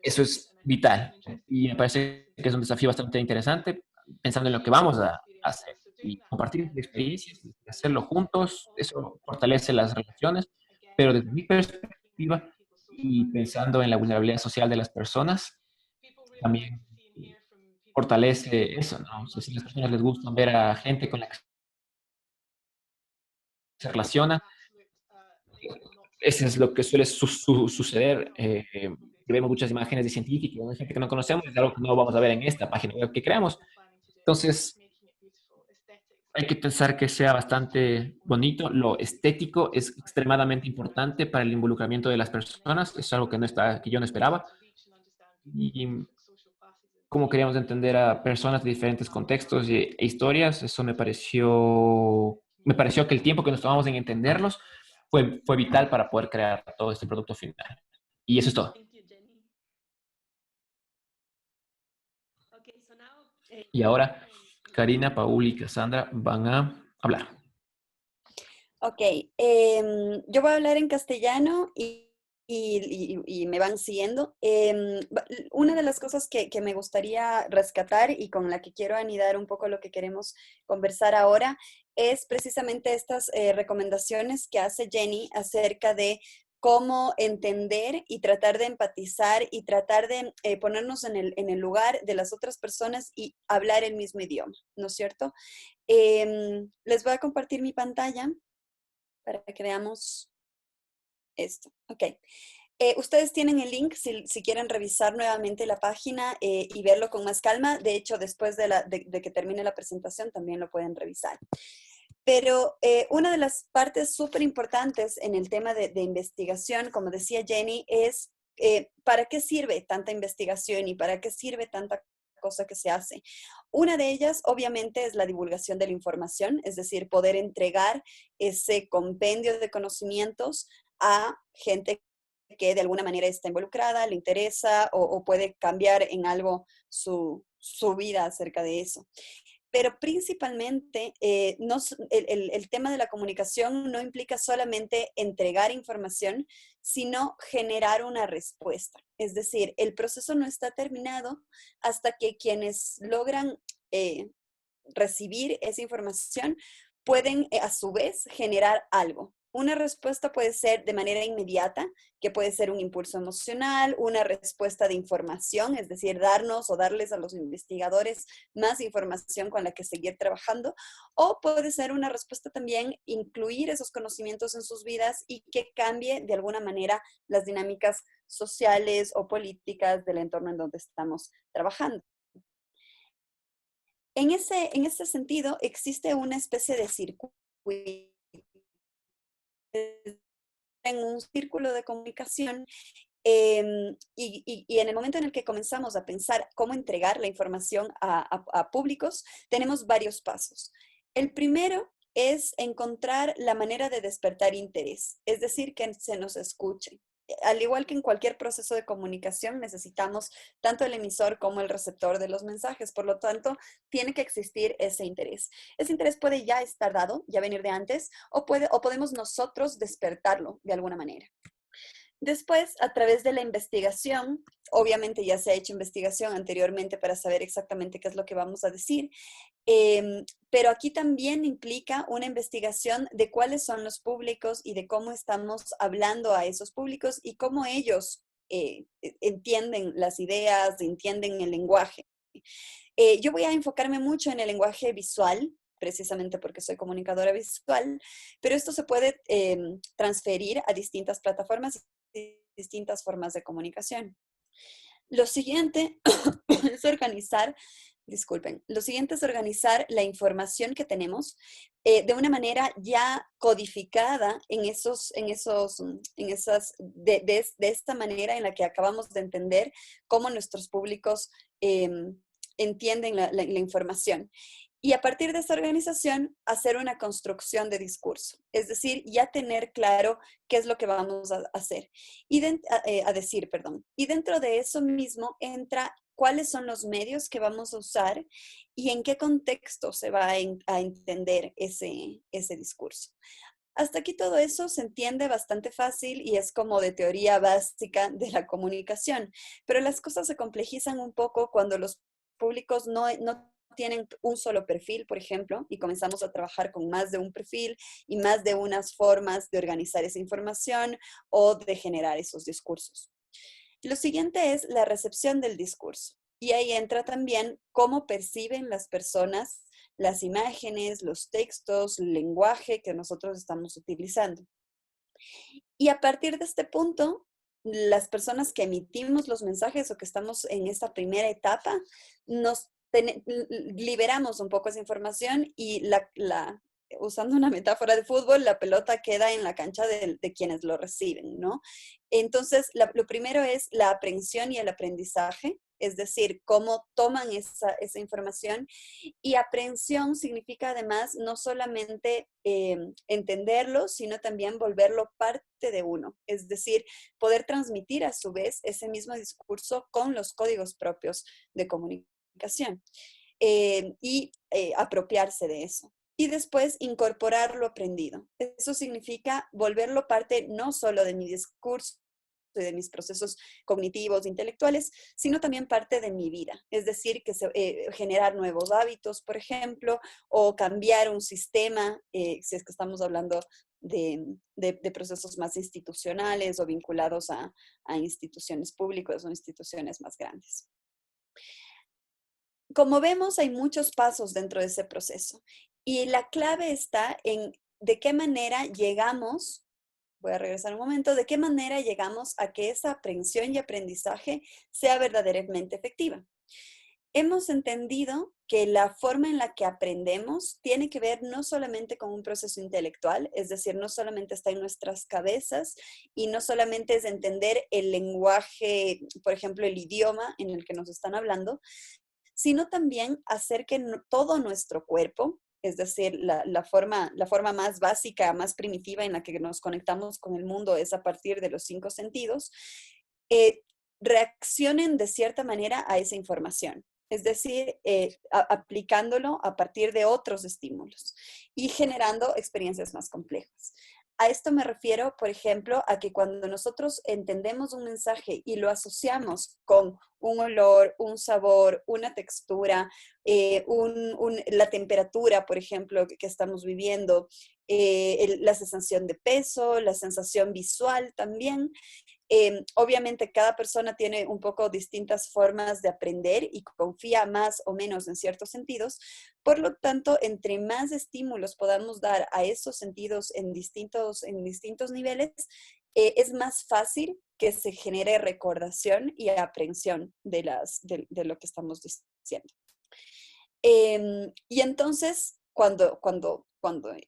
Eso es vital. Y me parece que es un desafío bastante interesante, pensando en lo que vamos a hacer. Y compartir experiencias, hacerlo juntos, eso fortalece las relaciones, pero desde mi perspectiva y pensando en la vulnerabilidad social de las personas, también fortalece eso, ¿no? O sea, si a las personas les gusta ver a gente con la que se relaciona. Eso es lo que suele suceder. Vemos muchas imágenes de científicos, de gente que no conocemos, es algo que no vamos a ver en esta página web que creamos. Entonces, hay que pensar que sea bastante bonito. Lo estético es extremadamente importante para el involucramiento de las personas. Es algo que yo no esperaba. Y cómo queríamos entender a personas de diferentes contextos e historias, eso me pareció que el tiempo que nos tomamos en entenderlos fue vital para poder crear todo este producto final. Y eso es todo. Y ahora, Karina, Paul y Cassandra van a hablar. Ok, yo voy a hablar en castellano y me van siguiendo. Una de las cosas que me gustaría rescatar y con la que quiero anidar un poco lo que queremos conversar ahora es precisamente estas recomendaciones que hace Jenny acerca de cómo entender y tratar de empatizar y tratar de ponernos en el lugar de las otras personas y hablar el mismo idioma, ¿no es cierto? Les voy a compartir mi pantalla para que veamos esto. Ok. Ustedes tienen el link si quieren revisar nuevamente la página y verlo con más calma. De hecho, después de que termine la presentación también lo pueden revisar. Pero una de las partes súper importantes en el tema de investigación, como decía Jenny, es ¿para qué sirve tanta investigación y para qué sirve tanta cosa que se hace? Una de ellas, obviamente, es la divulgación de la información, es decir, poder entregar ese compendio de conocimientos a gente que de alguna manera está involucrada, le interesa o puede cambiar en algo su vida acerca de eso. Pero principalmente el tema de la comunicación no implica solamente entregar información, sino generar una respuesta. Es decir, el proceso no está terminado hasta que quienes logran recibir esa información pueden a su vez generar algo. Una respuesta puede ser de manera inmediata, que puede ser un impulso emocional, una respuesta de información, es decir, darnos o darles a los investigadores más información con la que seguir trabajando, o puede ser una respuesta también incluir esos conocimientos en sus vidas y que cambie de alguna manera las dinámicas sociales o políticas del entorno en donde estamos trabajando. En ese sentido, existe una especie de circuito en un círculo de comunicación y en el momento en el que comenzamos a pensar cómo entregar la información a públicos, tenemos varios pasos. El primero es encontrar la manera de despertar interés, es decir, que se nos escuche. Al igual que en cualquier proceso de comunicación, necesitamos tanto el emisor como el receptor de los mensajes. Por lo tanto, tiene que existir ese interés. Ese interés puede ya estar dado, ya venir de antes, o podemos nosotros despertarlo de alguna manera. Después, a través de la investigación, obviamente ya se ha hecho investigación anteriormente para saber exactamente qué es lo que vamos a decir, pero aquí también implica una investigación de cuáles son los públicos y de cómo estamos hablando a esos públicos y cómo ellos entienden las ideas, entienden el lenguaje. Yo voy a enfocarme mucho en el lenguaje visual, precisamente porque soy comunicadora visual, pero esto se puede transferir a distintas plataformas y distintas formas de comunicación. Lo siguiente es organizar la información que tenemos de una manera ya codificada de esta manera en la que acabamos de entender cómo nuestros públicos entienden la información. Y a partir de esta organización, hacer una construcción de discurso. Es decir, ya tener claro qué es lo que vamos a hacer. A decir. Y dentro de eso mismo entra cuáles son los medios que vamos a usar y en qué contexto se va a entender ese discurso. Hasta aquí todo eso se entiende bastante fácil y es como de teoría básica de la comunicación. Pero las cosas se complejizan un poco cuando los públicos no tienen un solo perfil, por ejemplo, y comenzamos a trabajar con más de un perfil y más de unas formas de organizar esa información o de generar esos discursos. Lo siguiente es la recepción del discurso. Y ahí entra también cómo perciben las personas las imágenes, los textos, el lenguaje que nosotros estamos utilizando. Y a partir de este punto, las personas que emitimos los mensajes o que estamos en esta primera etapa, liberamos un poco esa información y usando una metáfora de fútbol, la pelota queda en la cancha de quienes lo reciben, ¿no? Entonces, lo primero es la aprehensión y el aprendizaje, es decir, cómo toman esa información. Y aprehensión significa además no solamente entenderlo, sino también volverlo parte de uno, es decir, poder transmitir a su vez ese mismo discurso con los códigos propios de comunicación y apropiarse de eso. Y después incorporar lo aprendido. Eso significa volverlo parte no solo de mi discurso y de mis procesos cognitivos, intelectuales, sino también parte de mi vida. Es decir, que generar nuevos hábitos, por ejemplo, o cambiar un sistema, si es que estamos hablando de procesos más institucionales o vinculados a instituciones públicas o instituciones más grandes. Como vemos, hay muchos pasos dentro de ese proceso. Y la clave está en de qué manera llegamos, voy a regresar un momento, de qué manera llegamos a que esa aprehensión y aprendizaje sea verdaderamente efectiva. Hemos entendido que la forma en la que aprendemos tiene que ver no solamente con un proceso intelectual, es decir, no solamente está en nuestras cabezas y no solamente es entender el lenguaje, por ejemplo, el idioma en el que nos están hablando, sino también hacer que todo nuestro cuerpo, es decir, la forma más básica, más primitiva en la que nos conectamos con el mundo es a partir de los 5 sentidos, reaccionen de cierta manera a esa información. Es decir, aplicándolo a partir de otros estímulos y generando experiencias más complejas. A esto me refiero, por ejemplo, a que cuando nosotros entendemos un mensaje y lo asociamos con un olor, un sabor, una textura, la temperatura, por ejemplo, que estamos viviendo, la sensación de peso, la sensación visual también. Obviamente cada persona tiene un poco distintas formas de aprender y confía más o menos en ciertos sentidos. Por lo tanto, entre más estímulos podamos dar a esos sentidos en distintos niveles, es más fácil que se genere recordación y aprehensión de lo que estamos diciendo. Y entonces, cuando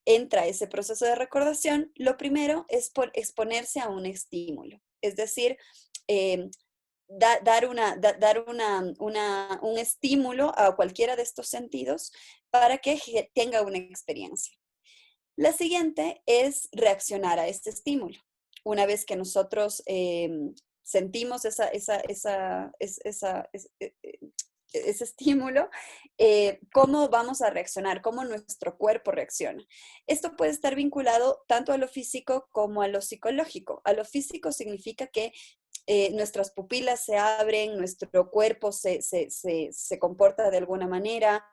entra ese proceso de recordación, lo primero es por exponerse a un estímulo. Es decir, dar un estímulo a cualquiera de estos sentidos para que tenga una experiencia. La siguiente es reaccionar a este estímulo. Una vez que nosotros sentimos ese estímulo, cómo vamos a reaccionar, cómo nuestro cuerpo reacciona. Esto puede estar vinculado tanto a lo físico como a lo psicológico. A lo físico significa que nuestras pupilas se abren, nuestro cuerpo se comporta de alguna manera,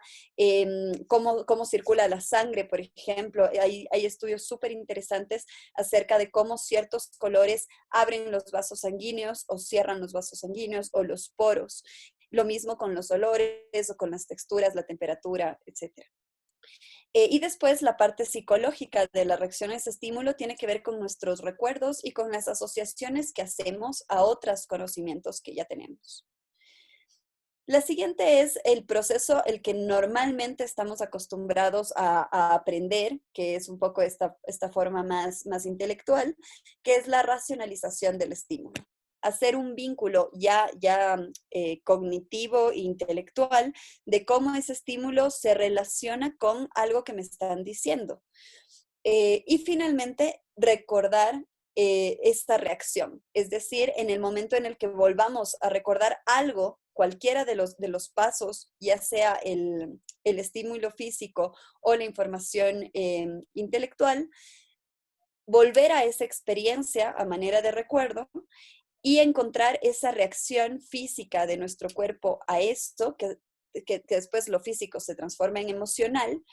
cómo circula la sangre, por ejemplo. Hay estudios súper interesantes acerca de cómo ciertos colores abren los vasos sanguíneos o cierran los vasos sanguíneos o los poros. Lo mismo con los olores o con las texturas, la temperatura, etc. Y después la parte psicológica de la reacción a ese estímulo tiene que ver con nuestros recuerdos y con las asociaciones que hacemos a otros conocimientos que ya tenemos. La siguiente es el proceso, el que normalmente estamos acostumbrados a aprender, que es un poco esta forma más intelectual, que es la racionalización del estímulo. Hacer un vínculo ya cognitivo e intelectual de cómo ese estímulo se relaciona con algo que me están diciendo. Y finalmente, recordar esta reacción. Es decir, en el momento en el que volvamos a recordar algo, cualquiera de los pasos, ya sea el estímulo físico o la información intelectual, volver a esa experiencia a manera de recuerdo y encontrar esa reacción física de nuestro cuerpo a esto, que después lo físico se transforma en emocional,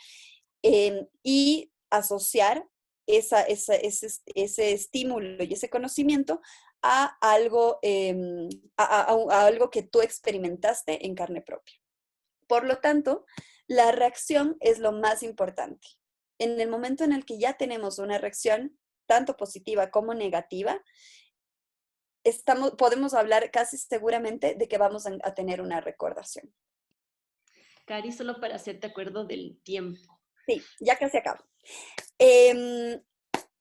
y asociar ese estímulo y ese conocimiento a algo, a algo que tú experimentaste en carne propia. Por lo tanto, La reacción es lo más importante. En el momento en el que ya tenemos una reacción, tanto positiva como negativa, podemos hablar casi seguramente de que vamos a tener una recordación. Cari, solo para hacerte acuerdo del tiempo. Sí, ya casi acabo.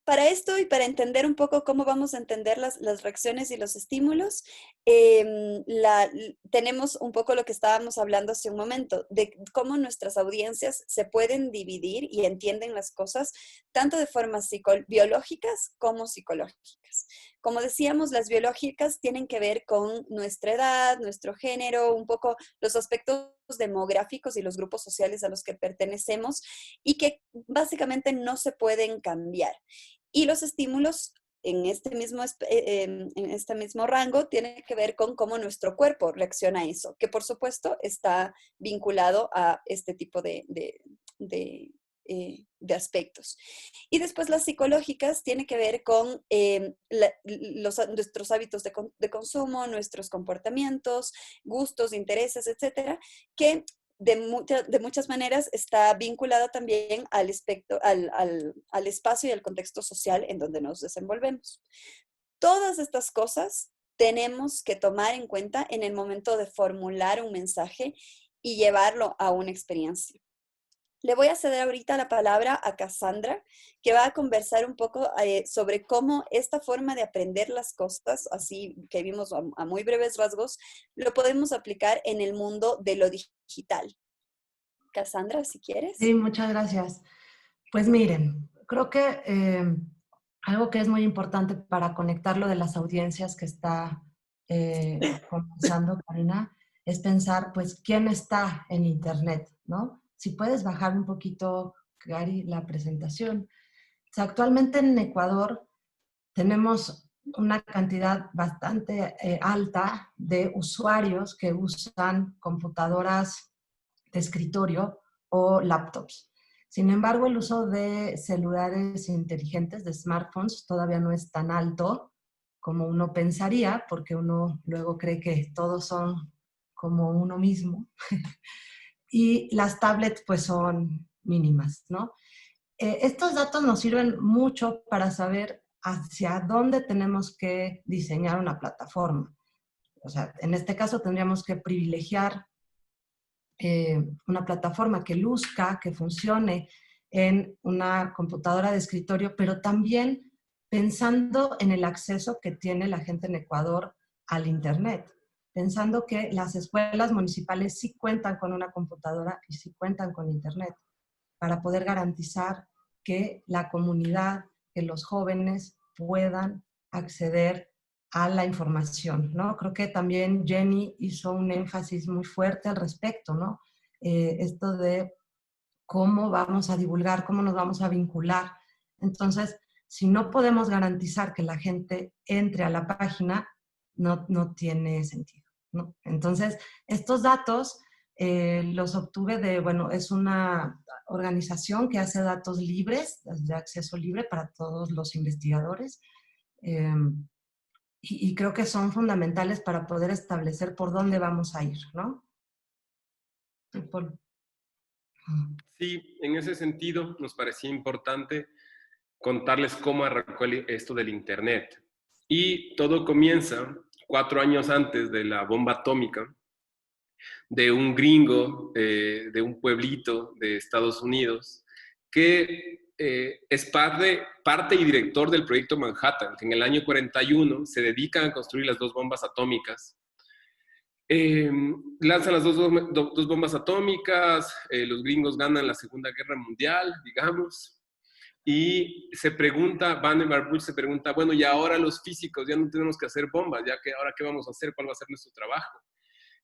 Para esto y para entender un poco cómo vamos a entender las reacciones y los estímulos, tenemos un poco lo que estábamos hablando hace un momento, de cómo nuestras audiencias se pueden dividir y entienden las cosas tanto de formas biológicas como psicológicas. Como decíamos, las biológicas tienen que ver con nuestra edad, nuestro género, un poco los aspectos demográficos y los grupos sociales a los que pertenecemos y que básicamente no se pueden cambiar. Y los estímulos en este mismo rango tienen que ver con cómo nuestro cuerpo reacciona a eso, que por supuesto está vinculado a este tipo de aspectos. Y después las psicológicas tienen que ver con nuestros hábitos de consumo, nuestros comportamientos, gustos, intereses, etcétera, que de muchas maneras está vinculada también al espacio y al contexto social en donde nos desenvolvemos. Todas estas cosas tenemos que tomar en cuenta en el momento de formular un mensaje y llevarlo a una experiencia. Le voy a ceder ahorita la palabra a Cassandra, que va a conversar un poco sobre cómo esta forma de aprender las cosas, así que vimos a muy breves rasgos, lo podemos aplicar en el mundo de lo digital. Cassandra, si quieres. Sí, muchas gracias. Pues miren, creo que algo que es muy importante para conectar lo de las audiencias que está conversando Karina, es pensar, pues, quién está en Internet, ¿no? Si puedes bajar un poquito, Cari, la presentación. O sea, actualmente en Ecuador tenemos una cantidad bastante alta de usuarios que usan computadoras de escritorio o laptops. Sin embargo, el uso de celulares inteligentes, de smartphones, todavía no es tan alto como uno pensaría, porque uno luego cree que todos son como uno mismo. Y las tablets pues son mínimas, ¿no? Estos datos nos sirven mucho para saber hacia dónde tenemos que diseñar una plataforma. O sea, en este caso tendríamos que privilegiar una plataforma que luzca, que funcione en una computadora de escritorio, pero también pensando en el acceso que tiene la gente en Ecuador al Internet, pensando que las escuelas municipales sí cuentan con una computadora y sí cuentan con Internet, para poder garantizar que la comunidad, que los jóvenes puedan acceder a la información, ¿no? Creo que también Jenny hizo un énfasis muy fuerte al respecto, ¿no? Esto de cómo vamos a divulgar, cómo nos vamos a vincular. Entonces, si no podemos garantizar que la gente entre a la página, no tiene sentido, ¿no? Entonces, estos datos los obtuve bueno, es una organización que hace datos libres, de acceso libre para todos los investigadores. Y creo que son fundamentales para poder establecer por dónde vamos a ir, ¿no? Sí, en ese sentido nos parecía importante contarles cómo arrancó esto del Internet. Y todo comienza 4 años antes de la bomba atómica, de un gringo, de un pueblito de Estados Unidos, que es parte y director del proyecto Manhattan, que en el año 41 se dedican a construir las 2 bombas atómicas. Lanzan las dos bombas atómicas, los gringos ganan la Segunda Guerra Mundial, digamos, y se pregunta, Vannevar Bush se pregunta, bueno, y ahora los físicos ya no tenemos que hacer bombas, ya que ahora qué vamos a hacer, cuál va a ser nuestro trabajo.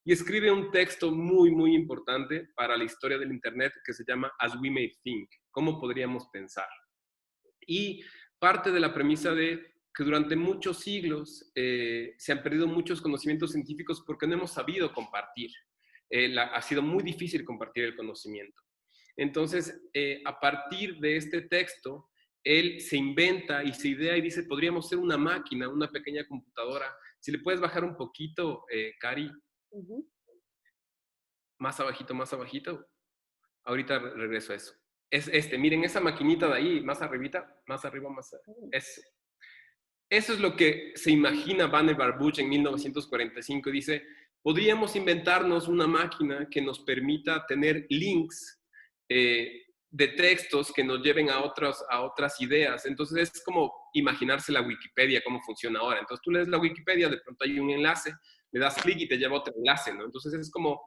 Y escribe un texto muy, muy importante para la historia del Internet que se llama As We May Think, ¿cómo podríamos pensar? Y parte de la premisa de que durante muchos siglos se han perdido muchos conocimientos científicos porque no hemos sabido compartir. Ha sido muy difícil compartir el conocimiento. Entonces, a partir de este texto, él se inventa y se idea y dice, podríamos ser una máquina, una pequeña computadora. Si le puedes bajar un poquito, Cari. Más abajito, más abajito. Ahorita regreso a eso. Es este, miren esa maquinita de ahí, más arribita, más arriba, eso. Eso es lo que se imagina Vannevar Bush en 1945. Dice, podríamos inventarnos una máquina que nos permita tener links de textos que nos lleven a otras ideas. Entonces es como imaginarse la Wikipedia, cómo funciona ahora. Entonces tú lees la Wikipedia, de pronto hay un enlace, le das clic y te lleva a otro enlace, ¿no? Entonces es como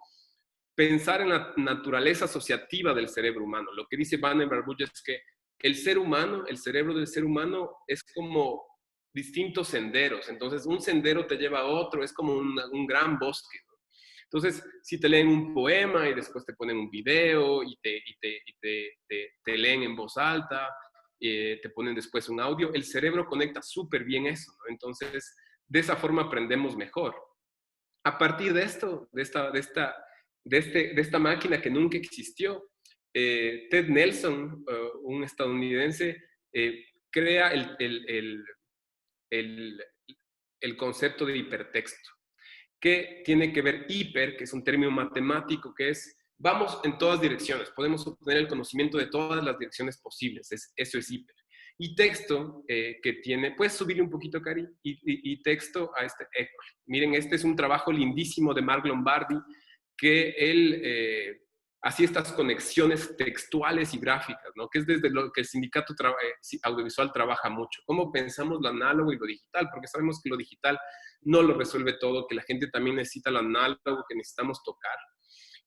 pensar en la naturaleza asociativa del cerebro humano. Lo que dice Vannevar Bush es que el ser humano, el cerebro del ser humano es como distintos senderos. Entonces un sendero te lleva a otro, es como un gran bosque, ¿no? Entonces, si te leen un poema y después te ponen un video y te leen en voz alta, te ponen después un audio, el cerebro conecta súper bien eso, ¿no? Entonces, de esa forma aprendemos mejor. A partir de esto, de esta máquina que nunca existió, Ted Nelson, un estadounidense, crea el concepto de hipertexto, que tiene que ver hiper, que es un término matemático, que es, vamos en todas direcciones, podemos obtener el conocimiento de todas las direcciones posibles, eso es hiper. Y texto, que tiene, puedes subirle un poquito, Cari, y texto a este, miren, este es un trabajo lindísimo de Mark Lombardi, que él hacía estas conexiones textuales y gráficas, ¿no? Que es desde lo que el sindicato audiovisual trabaja mucho. ¿Cómo pensamos lo análogo y lo digital? Porque sabemos que lo digital no lo resuelve todo, que la gente también necesita lo análogo, que necesitamos tocar.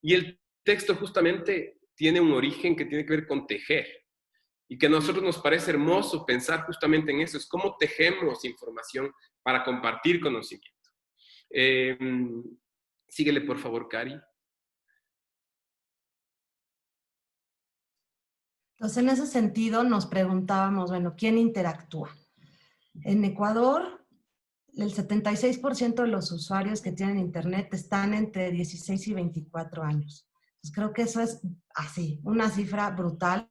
Y el texto justamente tiene un origen que tiene que ver con tejer. Y que a nosotros nos parece hermoso pensar justamente en eso, es cómo tejemos información para compartir conocimiento. Síguele, por favor, Cari. Entonces, en ese sentido, nos preguntábamos, bueno, ¿quién interactúa? En Ecuador, el 76% de los usuarios que tienen Internet están entre 16 y 24 años. Entonces, creo que eso es así, una cifra brutal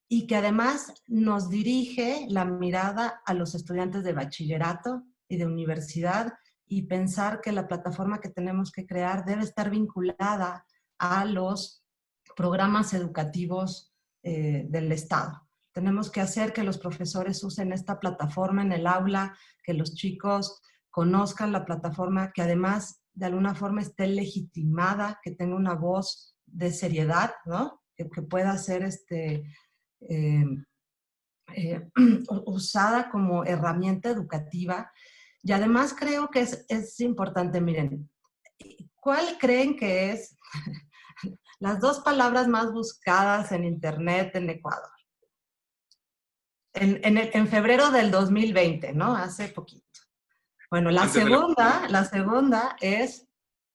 y que además nos dirige la mirada a los estudiantes de bachillerato y de universidad y pensar que la plataforma que tenemos que crear debe estar vinculada a los programas educativos del Estado. Tenemos que hacer que los profesores usen esta plataforma en el aula, que los chicos conozcan la plataforma, que además de alguna forma esté legitimada, que tenga una voz de seriedad, ¿no? Que pueda ser usada como herramienta educativa. Y además creo que es importante, miren, ¿cuál creen que es las dos palabras más buscadas en Internet en Ecuador? En febrero del 2020, ¿no? Hace poquito. Bueno, la segunda es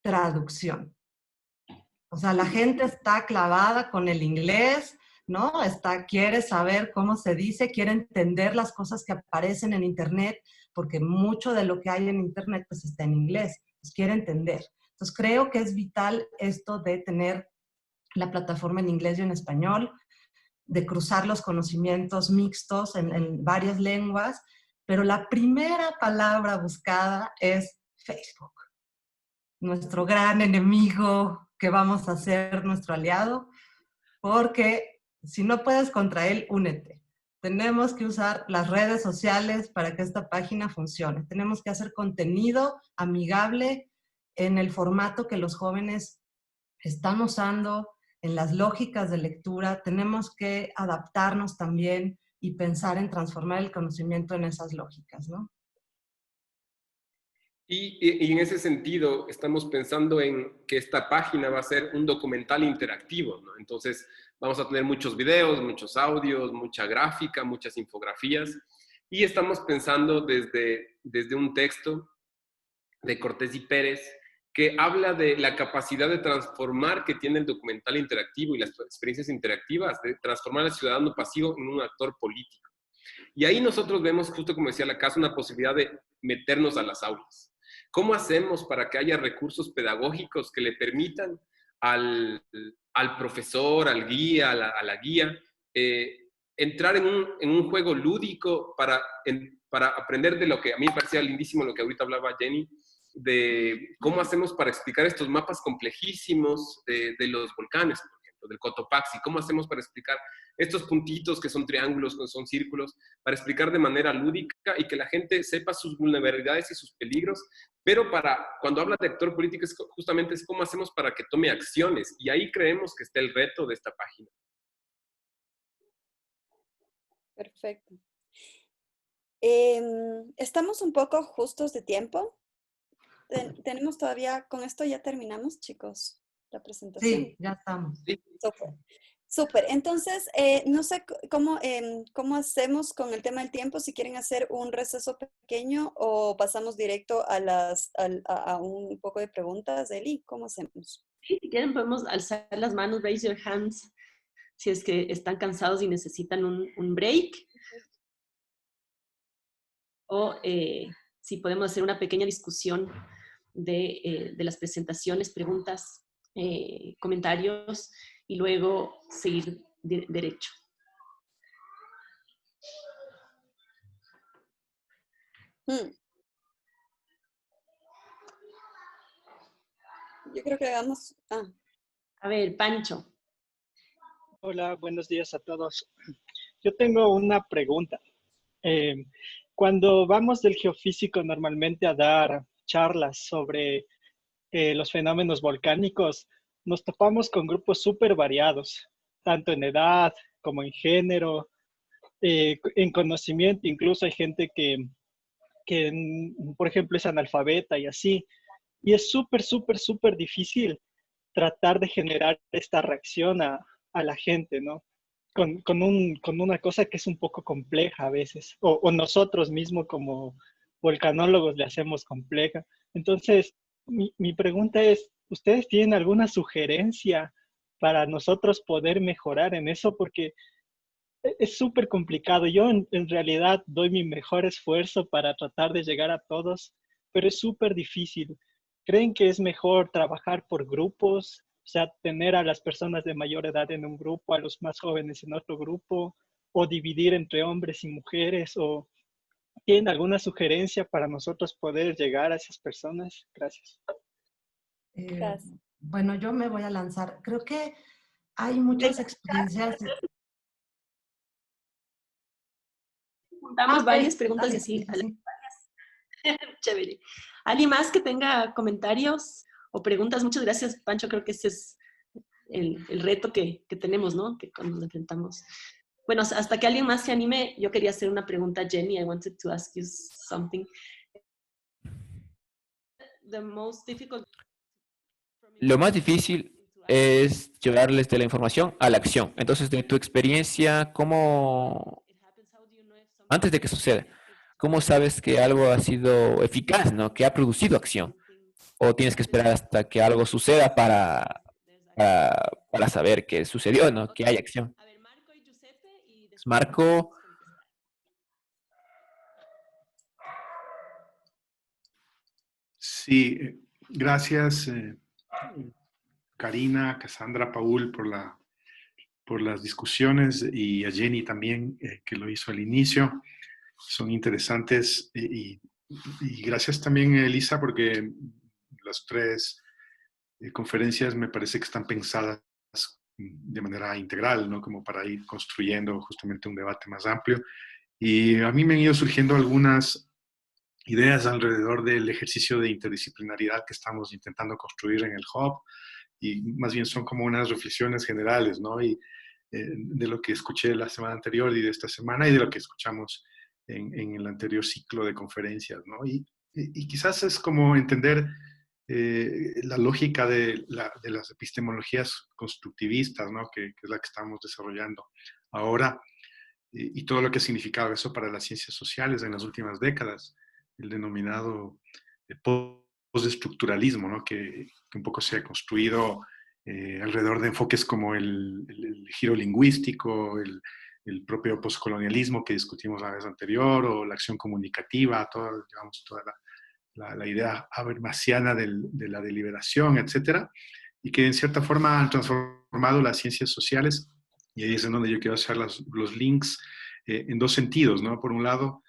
traducción. O sea, la gente está clavada con el inglés, ¿no? Quiere saber cómo se dice, quiere entender las cosas que aparecen en Internet, porque mucho de lo que hay en Internet pues está en inglés, pues quiere entender. Entonces creo que es vital esto de tener la plataforma en inglés y en español, de cruzar los conocimientos mixtos en varias lenguas, pero la primera palabra buscada es Facebook, nuestro gran enemigo que vamos a ser nuestro aliado, porque si no puedes contra él, únete. Tenemos que usar las redes sociales para que esta página funcione. Tenemos que hacer contenido amigable en el formato que los jóvenes están usando, en las lógicas de lectura. Tenemos que adaptarnos también y pensar en transformar el conocimiento en esas lógicas, ¿no? Y en ese sentido, estamos pensando en que esta página va a ser un documental interactivo, ¿no? Entonces, vamos a tener muchos videos, muchos audios, mucha gráfica, muchas infografías. Y estamos pensando desde un texto de Cortés y Pérez que habla de la capacidad de transformar que tiene el documental interactivo y las experiencias interactivas, de transformar al ciudadano pasivo en un actor político. Y ahí nosotros vemos, justo como decía la casa, una posibilidad de meternos a las aulas. ¿Cómo hacemos para que haya recursos pedagógicos que le permitan al profesor, al guía, a la guía, entrar en un juego lúdico para aprender de lo que a mí me parecía lindísimo, lo que ahorita hablaba Jenny, de cómo hacemos para explicar estos mapas complejísimos de los volcanes, por ejemplo? ejemplo, del Cotopaxi. ¿Cómo hacemos para explicar estos puntitos que son triángulos, que son círculos, para explicar de manera lúdica y que la gente sepa sus vulnerabilidades y sus peligros? Pero cuando habla de actor político, justamente es cómo hacemos para que tome acciones. Y ahí creemos que está el reto de esta página. Perfecto. Estamos un poco justos de tiempo. Tenemos todavía, con esto ya terminamos, chicos, la presentación. Sí, ya estamos. Sí. Súper. Súper. Entonces, no sé cómo hacemos con el tema del tiempo, si quieren hacer un receso pequeño o pasamos directo a un poco de preguntas. Eli, ¿cómo hacemos? Sí, si quieren podemos alzar las manos, raise your hands, si es que están cansados y necesitan un break. O si podemos hacer una pequeña discusión de las presentaciones, preguntas, comentarios y luego seguir derecho. Yo creo que vamos... A ver, Pancho. Hola, buenos días a todos. Yo tengo una pregunta. Cuando vamos del geofísico normalmente a dar charlas sobre los fenómenos volcánicos, nos topamos con grupos súper variados, tanto en edad como en género, en conocimiento. Incluso hay gente que, por ejemplo, es analfabeta y así. Y es súper, súper, súper difícil tratar de generar esta reacción a la gente, ¿no? Con una cosa que es un poco compleja a veces, o nosotros mismos como volcanólogos le hacemos compleja. Entonces, mi pregunta es, ¿ustedes tienen alguna sugerencia para nosotros poder mejorar en eso? Porque es súper complicado. Yo en realidad doy mi mejor esfuerzo para tratar de llegar a todos, pero es súper difícil. ¿Creen que es mejor trabajar por grupos? O sea, tener a las personas de mayor edad en un grupo, a los más jóvenes en otro grupo, o dividir entre hombres y mujeres, o ¿tienen alguna sugerencia para nosotros poder llegar a esas personas? Gracias. Gracias. Bueno, yo me voy a lanzar. Creo que hay muchas experiencias. Juntamos varias preguntas y sí, así. sí. Chévere. ¿Alguien más que tenga comentarios o preguntas? Muchas gracias, Pancho. Creo que ese es el reto que tenemos, ¿no? Que cuando nos enfrentamos. Bueno, hasta que alguien más se anime, yo quería hacer una pregunta a Jenny. I wanted to ask you something. Lo más difícil es llevarles de la información a la acción. Entonces, de tu experiencia, antes de que suceda, ¿cómo sabes que algo ha sido eficaz, ¿no? Que ha producido acción? ¿O tienes que esperar hasta que algo suceda para saber que sucedió, ¿no? Que hay acción? Marco. Sí, gracias Karina, Cassandra, Paul por las discusiones y a Jenny también que lo hizo al inicio. Son interesantes y gracias también Elisa porque las tres conferencias me parece que están pensadas de manera integral, ¿no? Como para ir construyendo justamente un debate más amplio. Y a mí me han ido surgiendo algunas ideas alrededor del ejercicio de interdisciplinaridad que estamos intentando construir en el Hub, y más bien son como unas reflexiones generales, ¿no? Y de lo que escuché la semana anterior y de esta semana y de lo que escuchamos en el anterior ciclo de conferencias, ¿no? Y quizás es como entender la lógica de las epistemologías constructivistas, ¿no? Que es la que estamos desarrollando ahora, y todo lo que ha significado eso para las ciencias sociales en las últimas décadas, el denominado postestructuralismo, ¿no? Que un poco se ha construido alrededor de enfoques como el giro lingüístico, el propio postcolonialismo que discutimos la vez anterior, o la acción comunicativa, digamos, toda la idea habermasiana de la deliberación, etcétera, y que en cierta forma han transformado las ciencias sociales, y ahí es en donde yo quiero hacer los links en dos sentidos, ¿no? Por un lado,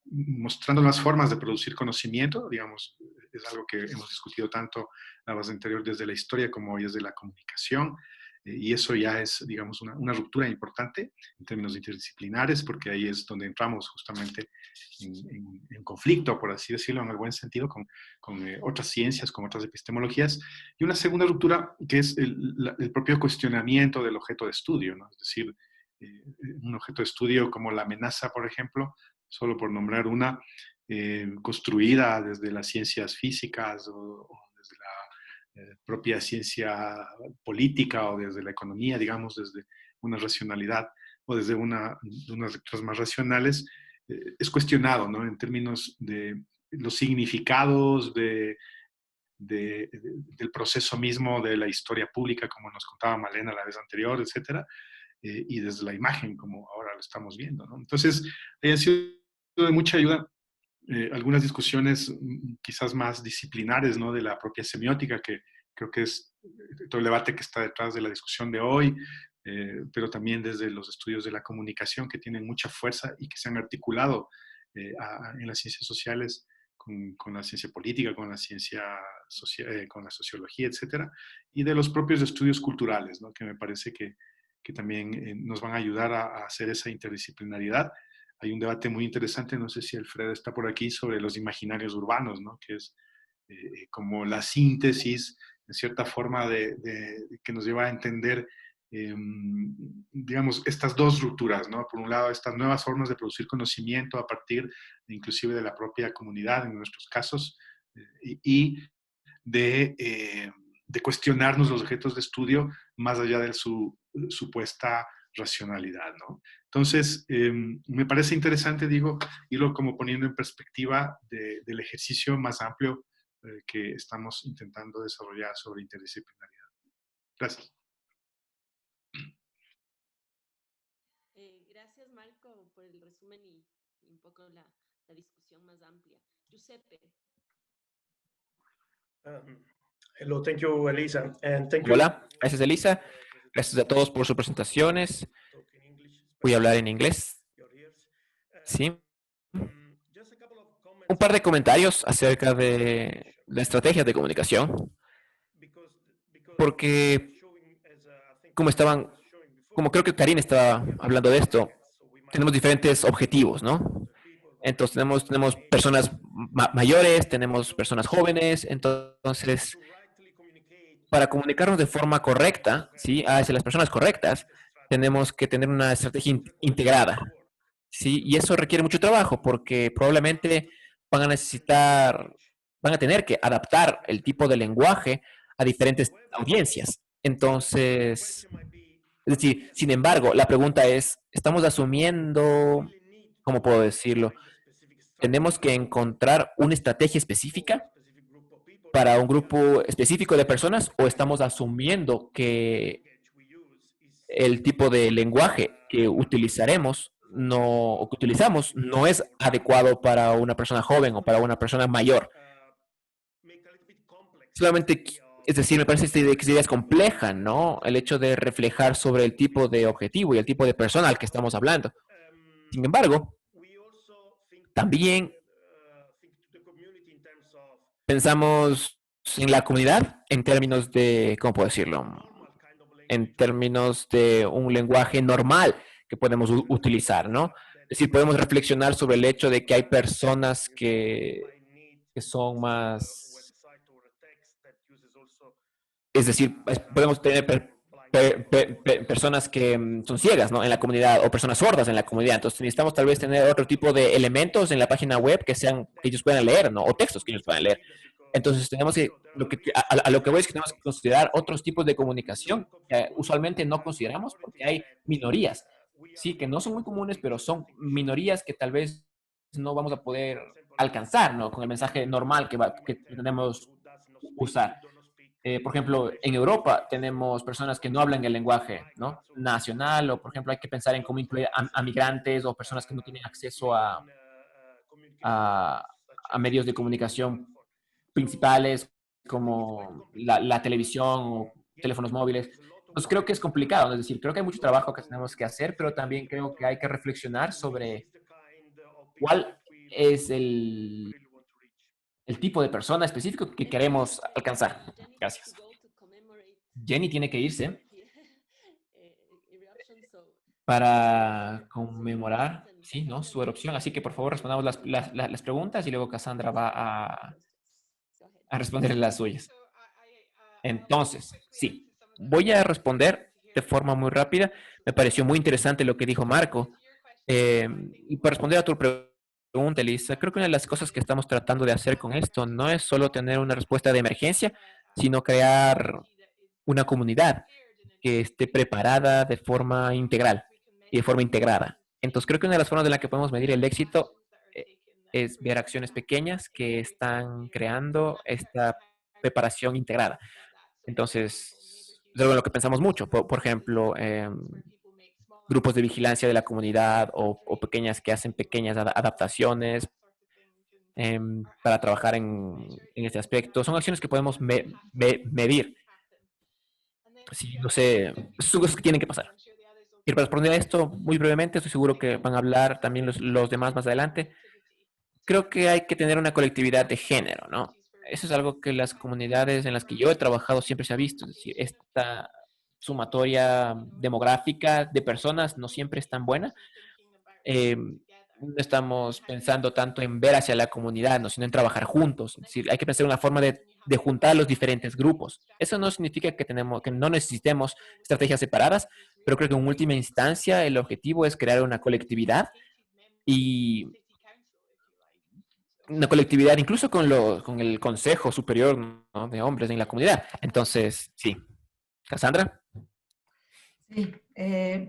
mostrando las formas de producir conocimiento, digamos, es algo que hemos discutido tanto la base anterior desde la historia como hoy desde la comunicación. Y eso ya es, digamos, una ruptura importante en términos interdisciplinares, porque ahí es donde entramos justamente en conflicto, por así decirlo, en el buen sentido, con otras ciencias, con otras epistemologías. Y una segunda ruptura que es el propio cuestionamiento del objeto de estudio, ¿no? Es decir, un objeto de estudio como la amenaza, por ejemplo, solo por nombrar una, construida desde las ciencias físicas o desde la propia ciencia política o desde la economía, digamos, desde una racionalidad o desde unas lecturas más racionales, es cuestionado, ¿no? En términos de los significados del proceso mismo de la historia pública, como nos contaba Malena la vez anterior, etcétera, y desde la imagen, como ahora lo estamos viendo, ¿no? Entonces, ha sido de mucha ayuda algunas discusiones quizás más disciplinares, ¿no? De la propia semiótica, que creo que es todo el debate que está detrás de la discusión de hoy, pero también desde los estudios de la comunicación, que tienen mucha fuerza y que se han articulado en las ciencias sociales con la ciencia política, con la ciencia con la sociología, etcétera, y de los propios estudios culturales, ¿no? Que me parece que también nos van a ayudar a hacer esa interdisciplinariedad. Hay un debate muy interesante, no sé si Alfredo está por aquí, sobre los imaginarios urbanos, ¿no? Que es como la síntesis, en cierta forma, que nos lleva a entender, digamos, estas dos rupturas, ¿no? Por un lado, estas nuevas formas de producir conocimiento a partir inclusive de la propia comunidad, en nuestros casos, y de cuestionarnos los objetos de estudio más allá de su supuesta racionalidad, ¿no? Entonces, me parece interesante, digo, irlo como poniendo en perspectiva del ejercicio más amplio que estamos intentando desarrollar sobre interdisciplinaridad. Gracias. Gracias, Marco, por el resumen y un poco la discusión más amplia. Giuseppe. Hello, thank you, Elisa. And thank you. Hola, gracias Elisa. Gracias a todos por sus presentaciones. Voy a hablar en inglés. Sí. Un par de comentarios acerca de la estrategia de comunicación. Porque, como creo que Karine estaba hablando de esto, tenemos diferentes objetivos, ¿no? Entonces tenemos personas mayores, tenemos personas jóvenes, entonces para comunicarnos de forma correcta, ¿sí? Hacia las personas correctas, tenemos que tener una estrategia integrada, ¿sí? Y eso requiere mucho trabajo porque probablemente van a tener que adaptar el tipo de lenguaje a diferentes audiencias. Entonces, es decir, sin embargo, la pregunta es, ¿estamos asumiendo, cómo puedo decirlo? ¿Tenemos que encontrar una estrategia específica para un grupo específico de personas o estamos asumiendo que el tipo de lenguaje que utilizamos no es adecuado para una persona joven o para una persona mayor? Solamente, es decir, me parece que esta idea es compleja, ¿no? El hecho de reflejar sobre el tipo de objetivo y el tipo de persona al que estamos hablando. Sin embargo, también pensamos en la comunidad en términos de, ¿cómo puedo decirlo? En términos de un lenguaje normal que podemos utilizar, ¿no? Es decir, podemos reflexionar sobre el hecho de que hay personas que son más, es decir, podemos tener personas que son ciegas, ¿no? En la comunidad o personas sordas en la comunidad. Entonces necesitamos tal vez tener otro tipo de elementos en la página web que ellos puedan leer, ¿no? O textos que ellos puedan leer. Entonces tenemos que, a lo que voy es que tenemos que considerar otros tipos de comunicación que usualmente no consideramos porque hay minorías, sí, que no son muy comunes, pero son minorías que tal vez no vamos a poder alcanzar, ¿no? Con el mensaje normal que tenemos usar. Por ejemplo, en Europa tenemos personas que no hablan el lenguaje, ¿no? Nacional, o por ejemplo hay que pensar en cómo incluir a migrantes o personas que no tienen acceso a, a medios de comunicación principales como la televisión o teléfonos móviles. Entonces creo que es complicado, es decir, creo que hay mucho trabajo que tenemos que hacer, pero también creo que hay que reflexionar sobre cuál es el tipo de persona específico que queremos alcanzar. Gracias. Jenny tiene que irse para conmemorar, sí, ¿no?, su erupción. Así que por favor respondamos las preguntas y luego Cassandra va a responder las suyas. Entonces, sí, voy a responder de forma muy rápida. Me pareció muy interesante lo que dijo Marco. Y para responder a tu pregunta, Elisa, creo que una de las cosas que estamos tratando de hacer con esto no es solo tener una respuesta de emergencia, sino crear una comunidad que esté preparada de forma integral y de forma integrada. Entonces, creo que una de las formas de la que podemos medir el éxito es ver acciones pequeñas que están creando esta preparación integrada. Entonces, es algo en lo que pensamos mucho. Por ejemplo, grupos de vigilancia de la comunidad o pequeñas que hacen pequeñas adaptaciones para trabajar en este aspecto. Son acciones que podemos medir. Sí, no sé, son cosas que tienen que pasar. Y para responder a esto muy brevemente, estoy seguro que van a hablar también los demás más adelante. Creo que hay que tener una colectividad de género, ¿no? Eso es algo que las comunidades en las que yo he trabajado siempre se ha visto. Es decir, esta sumatoria demográfica de personas no siempre es tan buena. No estamos pensando tanto en ver hacia la comunidad, ¿no?, sino en trabajar juntos. Es decir, hay que pensar en una forma de juntar los diferentes grupos. Eso no significa que no necesitemos estrategias separadas, pero creo que en última instancia el objetivo es crear una colectividad y una colectividad incluso con el Consejo Superior, ¿no?, de Hombres en la comunidad. Entonces, sí. Cassandra. Sí,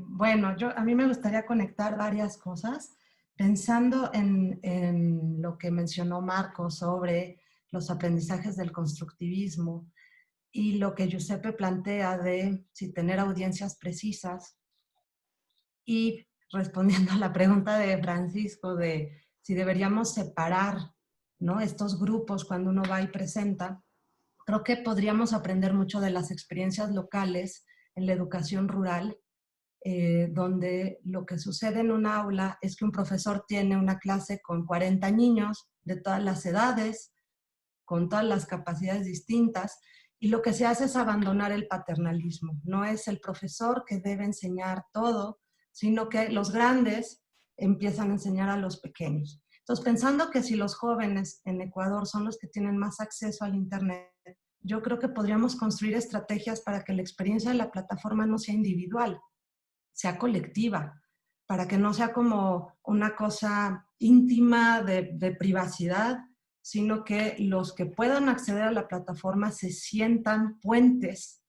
bueno, a mí me gustaría conectar varias cosas, pensando en lo que mencionó Marco sobre los aprendizajes del constructivismo y lo que Giuseppe plantea de si tener audiencias precisas, y respondiendo a la pregunta de Francisco de si deberíamos separar, ¿no?, estos grupos cuando uno va y presenta. Creo que podríamos aprender mucho de las experiencias locales en la educación rural, donde lo que sucede en un aula es que un profesor tiene una clase con 40 niños de todas las edades, con todas las capacidades distintas, y lo que se hace es abandonar el paternalismo. No es el profesor que debe enseñar todo, sino que los grandes empiezan a enseñar a los pequeños. Entonces, pensando que si los jóvenes en Ecuador son los que tienen más acceso al Internet, yo creo que podríamos construir estrategias para que la experiencia de la plataforma no sea individual, sea colectiva, para que no sea como una cosa íntima de privacidad, sino que los que puedan acceder a la plataforma se sientan puentes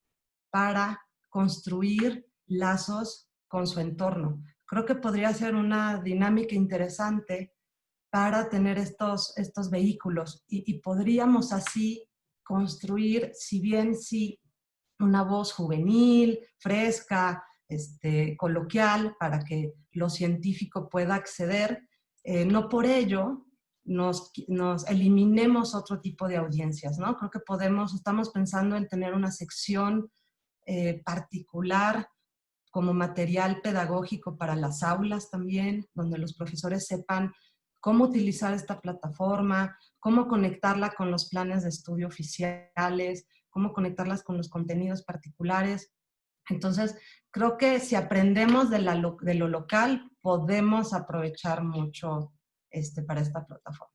para construir lazos con su entorno. Creo que podría ser una dinámica interesante para tener estos vehículos y podríamos así construir, si bien sí, una voz juvenil, fresca, coloquial, para que lo científico pueda acceder. No por ello nos eliminemos otro tipo de audiencias, ¿no? Creo que estamos pensando en tener una sección particular como material pedagógico para las aulas también, donde los profesores sepan cómo utilizar esta plataforma, cómo conectarla con los planes de estudio oficiales, cómo conectarlas con los contenidos particulares. Entonces, creo que si aprendemos de lo local, podemos aprovechar mucho para esta plataforma.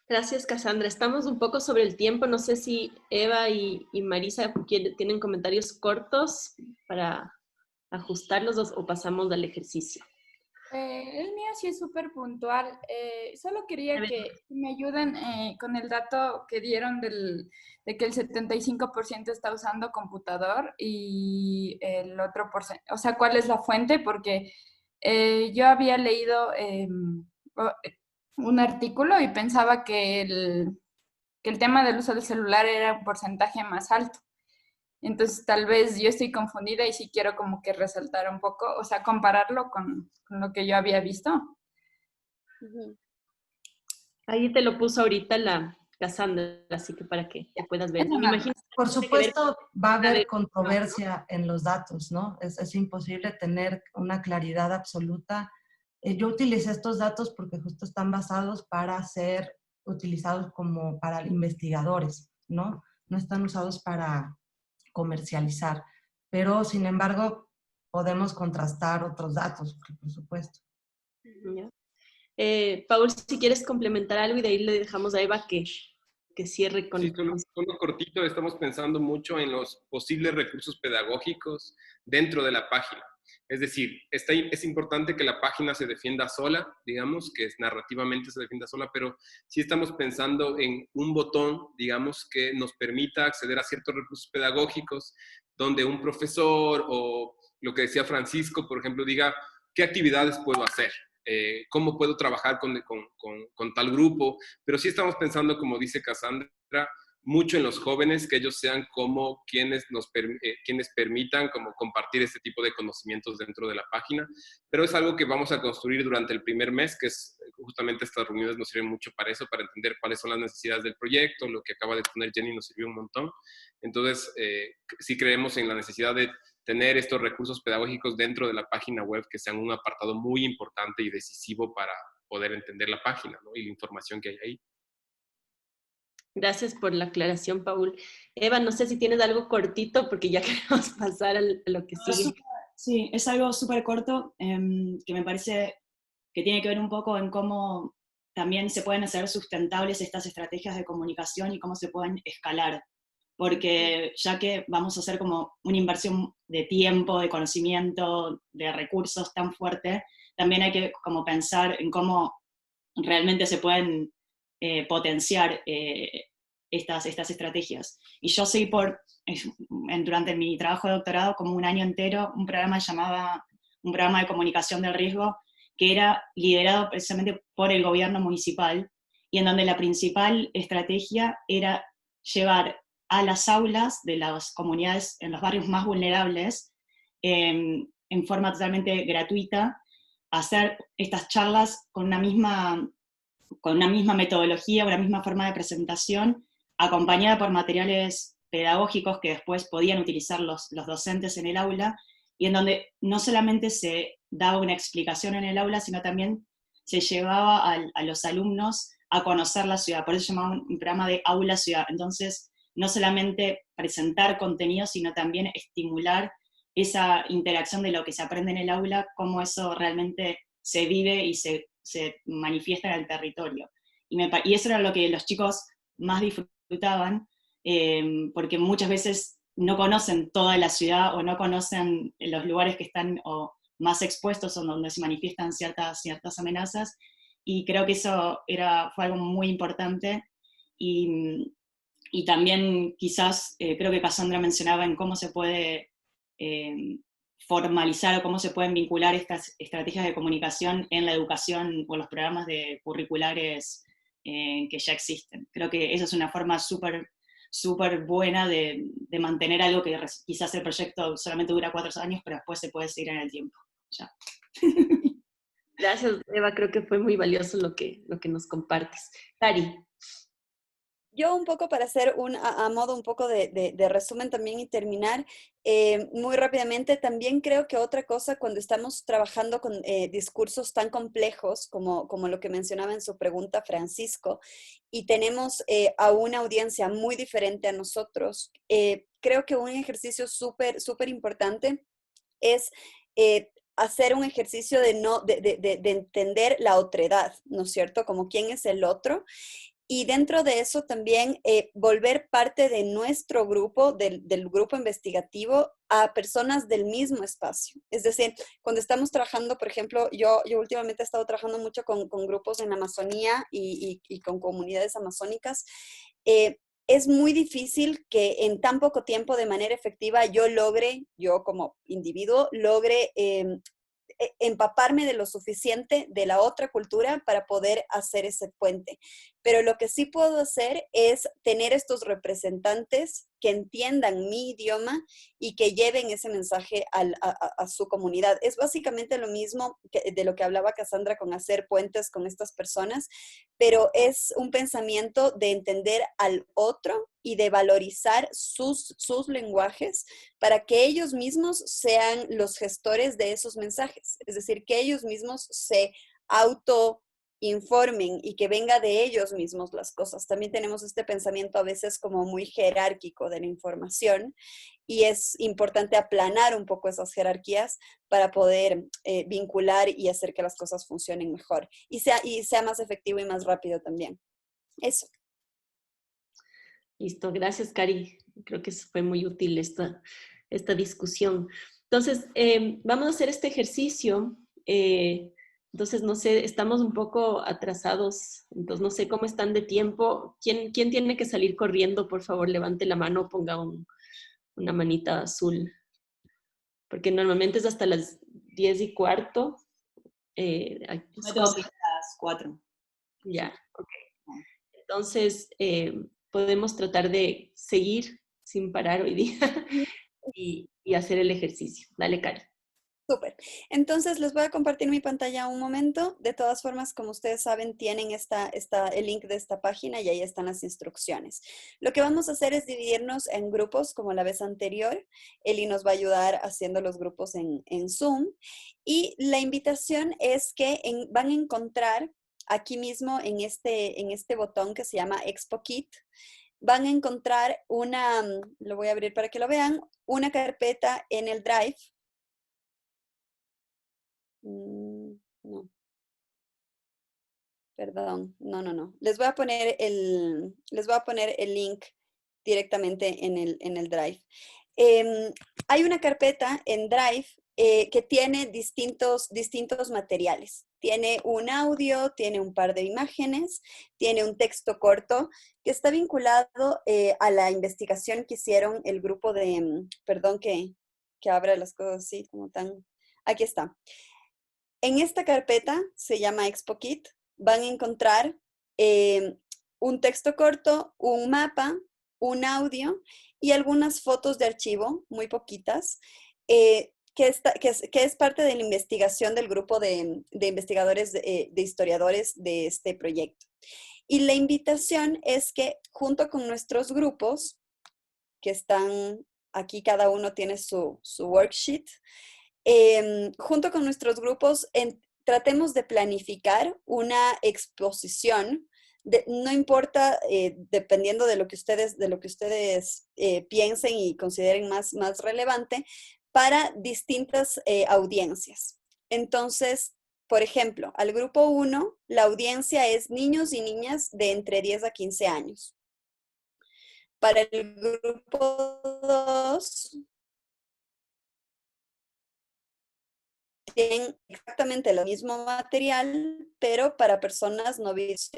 Gracias, Cassandra. Estamos un poco sobre el tiempo. No sé si Eva y Marisa tienen comentarios cortos para ajustarlos o pasamos al ejercicio. El mío sí es súper puntual. Solo quería que me ayuden con el dato que dieron de que el 75% está usando computador y el otro porcentaje, o sea, ¿cuál es la fuente? Porque yo había leído un artículo y pensaba que el tema del uso del celular era un porcentaje más alto. Entonces, tal vez yo estoy confundida y sí quiero como que resaltar un poco, o sea, compararlo con lo que yo había visto. Ahí te lo puso ahorita la Cassandra, así que para que te puedas ver. Me imagino por supuesto, va a haber controversia en los datos, ¿no? Es imposible tener una claridad absoluta. Yo utilicé estos datos porque justo están basados para hacer utilizados como para investigadores, ¿no? No están usados para comercializar, pero sin embargo podemos contrastar otros datos, por supuesto. ¿Ya? Paul, si quieres complementar algo y de ahí le dejamos a Eva que cierre con... Sí, solo cortito, estamos pensando mucho en los posibles recursos pedagógicos dentro de la página. Es decir, es importante que la página se defienda sola, digamos, que narrativamente se defienda sola, pero sí estamos pensando en un botón, digamos, que nos permita acceder a ciertos recursos pedagógicos, donde un profesor o lo que decía Francisco, por ejemplo, diga, ¿qué actividades puedo hacer? ¿Cómo puedo trabajar con tal grupo? Pero sí estamos pensando, como dice Cassandra, mucho en los jóvenes, que ellos sean como quienes quienes permitan como compartir este tipo de conocimientos dentro de la página, pero es algo que vamos a construir durante el primer mes, que es justamente estas reuniones nos sirven mucho para eso, para entender cuáles son las necesidades del proyecto. Lo que acaba de exponer Jenny nos sirvió un montón. Entonces, sí creemos en la necesidad de tener estos recursos pedagógicos dentro de la página web que sean un apartado muy importante y decisivo para poder entender la página, ¿no? Y la información que hay ahí. Gracias por la aclaración, Paul. Eva, no sé si tienes algo cortito porque ya queremos pasar a lo que sigue. Sí, es algo súper corto que me parece que tiene que ver un poco en cómo también se pueden hacer sustentables estas estrategias de comunicación y cómo se pueden escalar. Porque ya que vamos a hacer como una inversión de tiempo, de conocimiento, de recursos tan fuerte, también hay que como pensar en cómo realmente se pueden potenciar estas estrategias. Y yo seguí durante mi trabajo de doctorado como un año entero un programa llamaba un programa de comunicación del riesgo que era liderado precisamente por el gobierno municipal y en donde la principal estrategia era llevar a las aulas de las comunidades en los barrios más vulnerables en forma totalmente gratuita, hacer estas charlas con una misma metodología, una misma forma de presentación, acompañada por materiales pedagógicos que después podían utilizar los docentes en el aula, y en donde no solamente se daba una explicación en el aula, sino también se llevaba a los alumnos a conocer la ciudad. Por eso se llamaba un programa de aula-ciudad. Entonces, no solamente presentar contenido, sino también estimular esa interacción de lo que se aprende en el aula, cómo eso realmente se vive y se manifiesta en el territorio. Y eso era lo que los chicos más disfrutaban, porque muchas veces no conocen toda la ciudad o no conocen los lugares que están o más expuestos o donde se manifiestan ciertas amenazas, y creo que eso fue algo muy importante. Y también quizás, creo que Cassandra mencionaba en cómo se puede formalizar o cómo se pueden vincular estas estrategias de comunicación en la educación o los programas curriculares que ya existen. Creo que esa es una forma súper buena de mantener algo que quizás el proyecto solamente dura 4 años, pero después se puede seguir en el tiempo. Ya. Gracias, Eva. Creo que fue muy valioso lo que nos compartes. Cari. Yo un poco para hacer a modo un poco de resumen también y terminar, muy rápidamente, también creo que otra cosa cuando estamos trabajando con discursos tan complejos como lo que mencionaba en su pregunta Francisco, y tenemos a una audiencia muy diferente a nosotros, creo que un ejercicio súper importante es hacer un ejercicio de entender la otredad, ¿no es cierto? Como quién es el otro. Y dentro de eso también volver parte de nuestro grupo, del grupo investigativo, a personas del mismo espacio. Es decir, cuando estamos trabajando, por ejemplo, yo últimamente he estado trabajando mucho con grupos en la Amazonía y con comunidades amazónicas. Es muy difícil que en tan poco tiempo, de manera efectiva, yo como individuo, logre empaparme de lo suficiente de la otra cultura para poder hacer ese puente. Pero lo que sí puedo hacer es tener estos representantes que entiendan mi idioma y que lleven ese mensaje a su comunidad. Es básicamente lo mismo de lo que hablaba Cassandra con hacer puentes con estas personas, pero es un pensamiento de entender al otro y de valorizar sus lenguajes para que ellos mismos sean los gestores de esos mensajes. Es decir, que ellos mismos se informen y que venga de ellos mismos las cosas. También tenemos este pensamiento a veces como muy jerárquico de la información y es importante aplanar un poco esas jerarquías para poder vincular y hacer que las cosas funcionen mejor y sea más efectivo y más rápido también. Eso. Listo, gracias, Cari. Creo que fue muy útil esta discusión. Entonces, vamos a hacer este ejercicio. Entonces, no sé, estamos un poco atrasados, entonces no sé cómo están de tiempo. ¿Quién tiene que salir corriendo? Por favor, levante la mano, ponga una manita azul. Porque normalmente es hasta las 10:15. Me tengo que ir a las 4. Ya, ok. Entonces, podemos tratar de seguir sin parar hoy día y hacer el ejercicio. Dale, Cari. Súper. Entonces les voy a compartir mi pantalla un momento. De todas formas, como ustedes saben, tienen el link de esta página y ahí están las instrucciones. Lo que vamos a hacer es dividirnos en grupos como la vez anterior. Eli nos va a ayudar haciendo los grupos en Zoom. Y la invitación es que van a encontrar aquí mismo en este botón que se llama Expo Kit, van a encontrar lo voy a abrir para que lo vean, una carpeta en el Drive. No. Perdón, no. Les voy a poner el link directamente en el Drive. Hay una carpeta en Drive que tiene distintos materiales. Tiene un audio, tiene un par de imágenes, tiene un texto corto que está vinculado a la investigación que hicieron el grupo de, perdón que abra las cosas así como tan, aquí está. En esta carpeta, se llama Expo Kit, van a encontrar un texto corto, un mapa, un audio y algunas fotos de archivo, muy poquitas, que es parte de la investigación del grupo de investigadores, de historiadores de este proyecto. Y la invitación es que junto con nuestros grupos, que están aquí, cada uno tiene su worksheet, junto con nuestros grupos, tratemos de planificar una exposición, no importa, dependiendo de lo que ustedes piensen y consideren más relevante, para distintas audiencias. Entonces, por ejemplo, al grupo 1, la audiencia es niños y niñas de entre 10 a 15 años. Para el grupo 2, tienen exactamente el mismo material, pero para personas no videntes.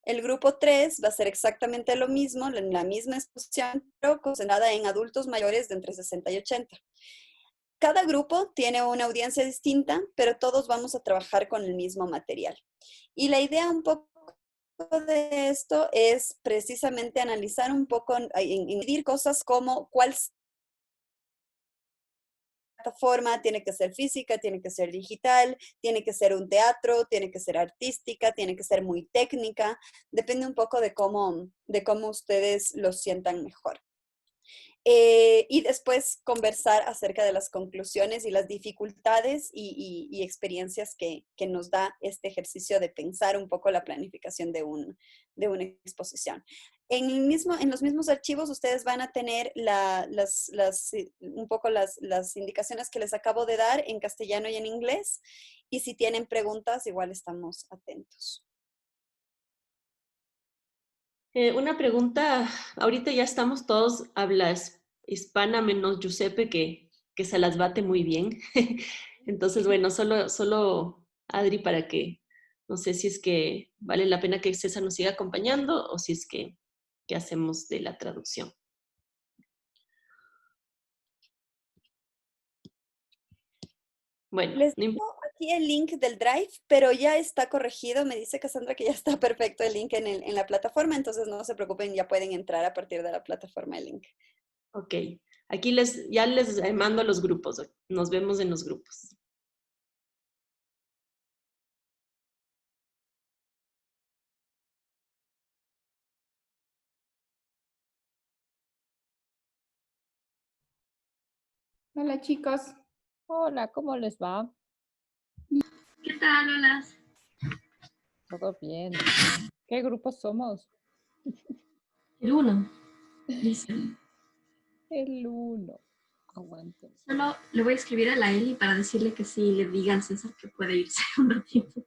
El grupo 3 va a ser exactamente lo mismo, la misma exposición, pero concentrada en adultos mayores de entre 60 y 80. Cada grupo tiene una audiencia distinta, pero todos vamos a trabajar con el mismo material. Y la idea un poco de esto es precisamente analizar un poco, medir cosas como cuál plataforma, tiene que ser física, tiene que ser digital, tiene que ser un teatro, tiene que ser artística, tiene que ser muy técnica, depende un poco de cómo ustedes lo sientan mejor. Y después conversar acerca de las conclusiones y las dificultades y experiencias que nos da este ejercicio de pensar un poco la planificación de una exposición. En los mismos archivos ustedes van a tener un poco las indicaciones que les acabo de dar en castellano y en inglés. Y si tienen preguntas, igual estamos atentos. Una pregunta, ahorita ya estamos todos habla hispana, menos Giuseppe, que se las bate muy bien. Entonces, bueno, solo Adri para que, no sé si es que vale la pena que César nos siga acompañando o si es que hacemos de la traducción. Bueno, les dejo aquí el link del Drive, pero ya está corregido. Me dice Cassandra que ya está perfecto el link en la plataforma, entonces no se preocupen, ya pueden entrar a partir de la plataforma el link. Ok, aquí ya les mando a los grupos. Nos vemos en los grupos. Hola chicos. Hola, ¿cómo les va? ¿Qué tal? Hola. Todo bien. ¿Qué grupo somos? El 1. Dice. El 1. Aguante. Solo le voy a escribir a la Eli para decirle que sí le diga al César que puede irse un ratito.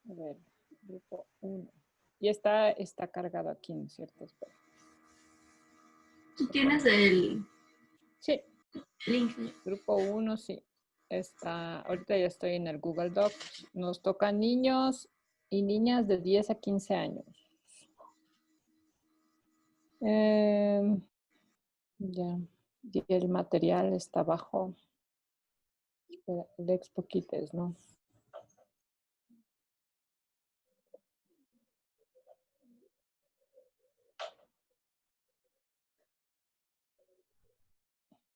A ver, grupo 1. Y está cargado aquí, ¿no es cierto? Espera. ¿Tú tienes el Sí. link? Grupo 1, sí. Ahorita ya estoy en el Google Docs. Nos tocan niños y niñas de 10 a 15 años. Ya. Y el material está abajo. Espera, el Expo Kites, ¿no?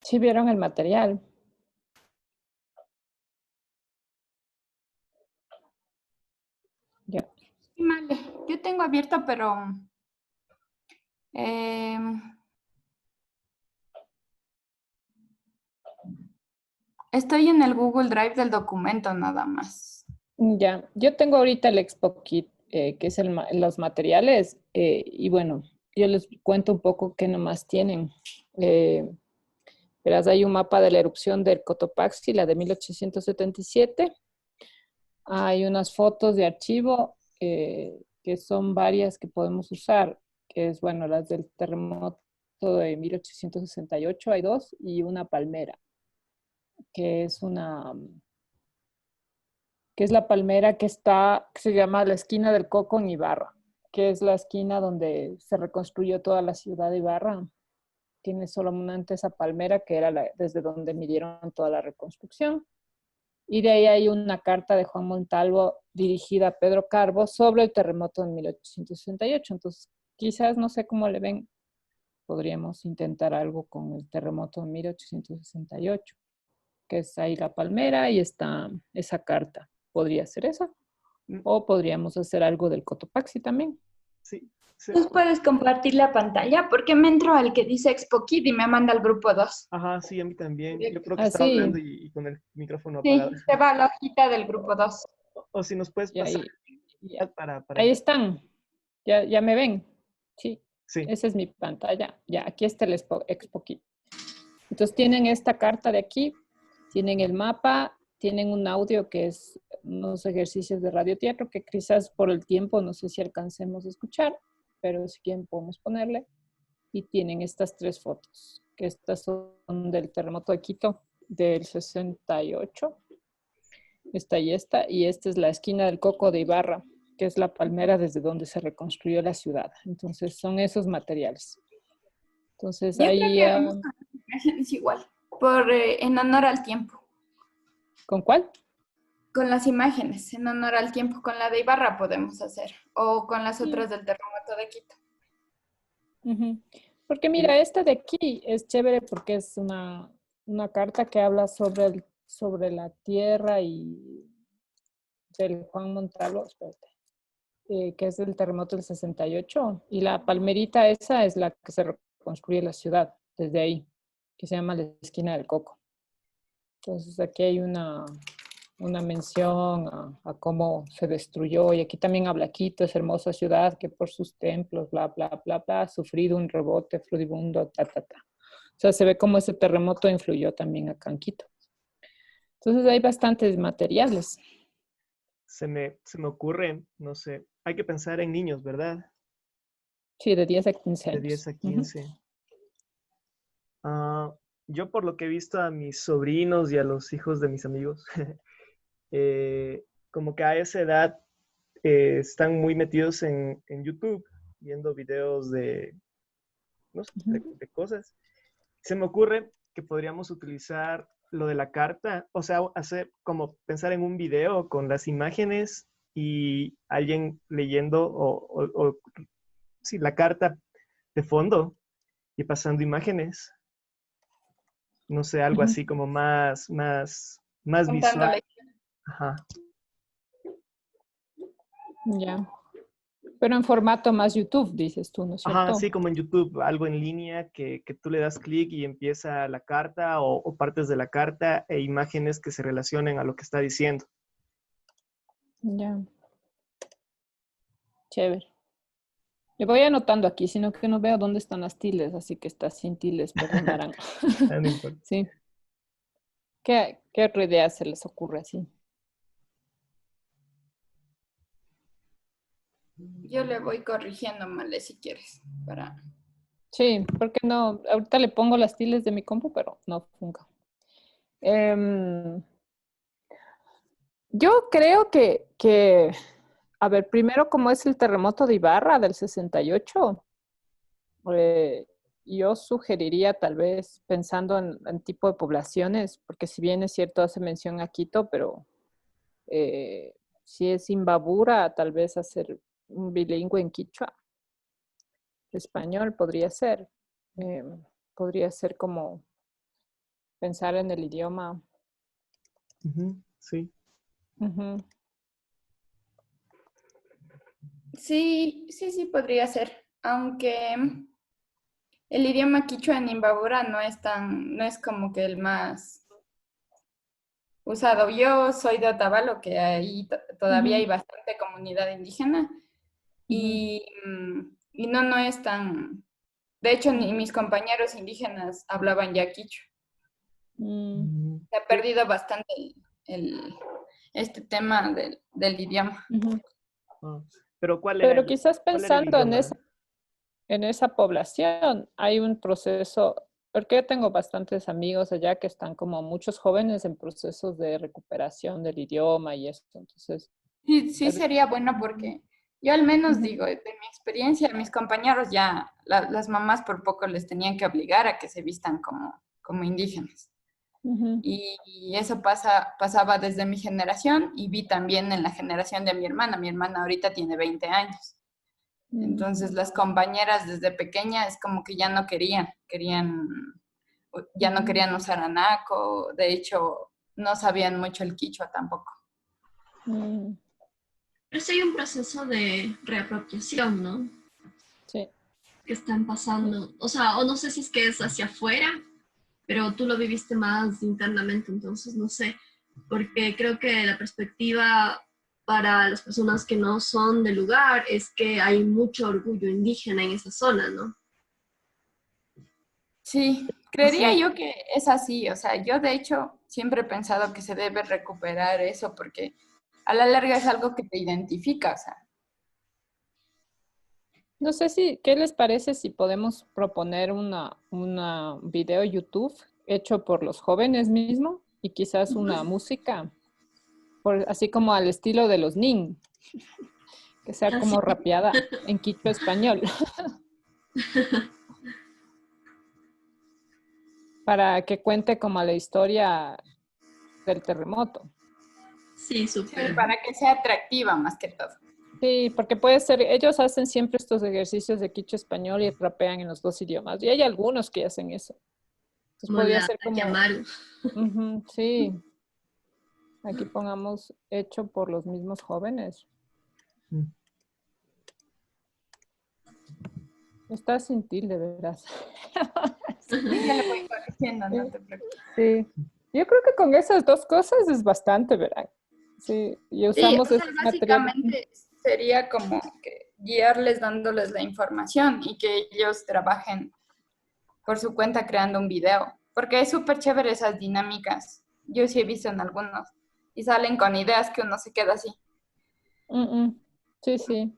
¿Sí vieron el material? Ya. Sí, vale. Yo tengo abierto, pero estoy en el Google Drive del documento nada más. Ya, yo tengo ahorita el Expo Kit, que es los materiales, y bueno, yo les cuento un poco qué nomás tienen. Verás, hay un mapa de la erupción del Cotopaxi, la de 1877. Hay unas fotos de archivo que son varias que podemos usar, que es, bueno, las del terremoto de 1868, hay dos, y una palmera, que es la palmera que se llama la esquina del Coco en Ibarra, que es la esquina donde se reconstruyó toda la ciudad de Ibarra. Tiene solamente esa palmera que era desde donde midieron toda la reconstrucción. Y de ahí hay una carta de Juan Montalvo dirigida a Pedro Carbo sobre el terremoto de 1868. Entonces, quizás, no sé cómo le ven, podríamos intentar algo con el terremoto de 1868, que es ahí la palmera y está esa carta. Podría ser esa. O podríamos hacer algo del Cotopaxi también. Sí. ¿Tú puedes compartir la pantalla? Porque me entro al que dice Expo Kid y me manda al grupo 2. Ajá, sí, a mí también. Yo creo que Ah, estaba sí. hablando y con el micrófono Sí, apagado. se va a la hojita del grupo 2. O si nos puedes Y pasar ahí, para... ahí están. ¿Ya me ven? Sí. Sí. Esa es mi pantalla. Ya, aquí está el Expo Kit. Entonces tienen esta carta de aquí, tienen el mapa, tienen un audio que es unos ejercicios de radioteatro que quizás por el tiempo no sé si alcancemos a escuchar, pero si quieren podemos ponerle. Y tienen estas tres fotos, que estas son del terremoto de Quito del 68. Esta y esta es la esquina del Coco de Ibarra, que es la palmera desde donde se reconstruyó la ciudad. Entonces son esos materiales. Entonces Yo ahí... creo que vamos con las imágenes igual, en honor al tiempo. ¿Con cuál? Con las imágenes, en honor al tiempo. Con la de Ibarra podemos hacer, o con las otras del terremoto de Quito. Porque mira, esta de aquí es chévere porque es una carta que habla sobre la tierra y del Juan Montalvo, espérate, que es del terremoto del 68. Y la palmerita esa es la que se reconstruye la ciudad desde ahí, que se llama la esquina del Coco. Entonces aquí hay una mención a cómo se destruyó, y aquí también habla Quito, es hermosa ciudad que por sus templos, bla, bla, bla, bla, ha sufrido un rebote furibundo, ta, ta, ta. O sea, se ve cómo ese terremoto influyó también acá en Quito. Entonces hay bastantes materiales. Se me ocurre, no sé, hay que pensar en niños, ¿verdad? Sí, de 10 a 15 años. De 10 a 15. Yo por lo que he visto a mis sobrinos y a los hijos de mis amigos, como que a esa edad están muy metidos en YouTube, viendo videos de, no sé, de cosas. Se me ocurre que podríamos utilizar lo de la carta, o sea, hacer como pensar en un video con las imágenes y alguien leyendo sí, la carta de fondo y pasando imágenes. No sé, algo así como más visual. Ajá. Ya. Pero en formato más YouTube, dices tú, ¿no es cierto? Ajá, sí, como en YouTube, algo en línea que tú le das clic y empieza la carta o partes de la carta e imágenes que se relacionen a lo que está diciendo. Ya. Chévere. Le voy anotando aquí, sino que no veo dónde están las tildes, así que está sin tildes, perdonarán. No importa. Sí. ¿Qué otra idea se les ocurre así? Yo le voy corrigiendo, Male, si quieres, para... Sí, porque no, ahorita le pongo las tildes de mi compu, pero no funca. Yo creo que, a ver, primero como es el terremoto de Ibarra del 68, yo sugeriría tal vez pensando en tipo de poblaciones, porque si bien es cierto hace mención a Quito, pero si es Imbabura, tal vez hacer un bilingüe en quichua. Español podría ser como pensar en el idioma. Sí. Ujú. Sí, podría ser. Aunque el idioma quichua en Imbabura no es como que el más usado. Yo soy de Otavalo, que ahí todavía hay Ujú. bastante comunidad indígena Ujú. y no es tan... De hecho, ni mis compañeros indígenas hablaban ya quichua. Mm. Se ha perdido bastante este tema del idioma. Ujú. Pero Pero quizás cuál era el pensando idioma? en esa población, hay un proceso, porque yo tengo bastantes amigos allá que están como muchos jóvenes en procesos de recuperación del idioma y eso. Entonces, Sí sería bueno porque yo al menos ujú. digo, de mi experiencia, mis compañeros ya, las mamás por poco les tenían que obligar a que se vistan como indígenas. Ujú. Y eso pasaba desde mi generación y vi también en la generación de mi hermana. Mi hermana ahorita tiene 20 años. Mm. Entonces las compañeras desde pequeña es como que ya no ya no Ujú. querían usar anaco, de hecho no sabían mucho el quichua tampoco. Mm. Pero sí hay un proceso de reapropiación, ¿no? Sí. Que están pasando. O sea, o no sé si es que es hacia afuera, pero tú lo viviste más internamente, entonces no sé. Porque creo que la perspectiva para las personas que no son del lugar es que hay mucho orgullo indígena en esa zona, ¿no? Sí, creería Sí. yo que es así. O sea, yo de hecho siempre he pensado que se debe recuperar eso porque a la larga es algo que te identifica. O sea, No sé ¿qué les parece si podemos proponer una video YouTube hecho por los jóvenes mismos y quizás una música, así como al estilo de los Nin, que sea Así. como rapeada en quichua español, para que cuente como la historia del terremoto. Sí, sí, súper. para que sea atractiva más que todo. Sí, porque puede ser, ellos hacen siempre estos ejercicios de quichua español y rapean en los dos idiomas, y hay algunos que hacen eso. Entonces Como podría la ser como, Yamaru. sí, aquí pongamos hecho por los mismos jóvenes. Está sin tilde, verás. Ya le voy corrigiendo, no te preocupes. Sí, yo creo que con esas dos cosas es bastante, ¿verdad? Sí, y Sí, usamos o sea, esos materiales. básicamente sería como que guiarles dándoles la información y que ellos trabajen por su cuenta creando un video, porque es súper chévere esas dinámicas. Yo sí he visto en algunos y salen con ideas que uno se queda así. Sí, sí.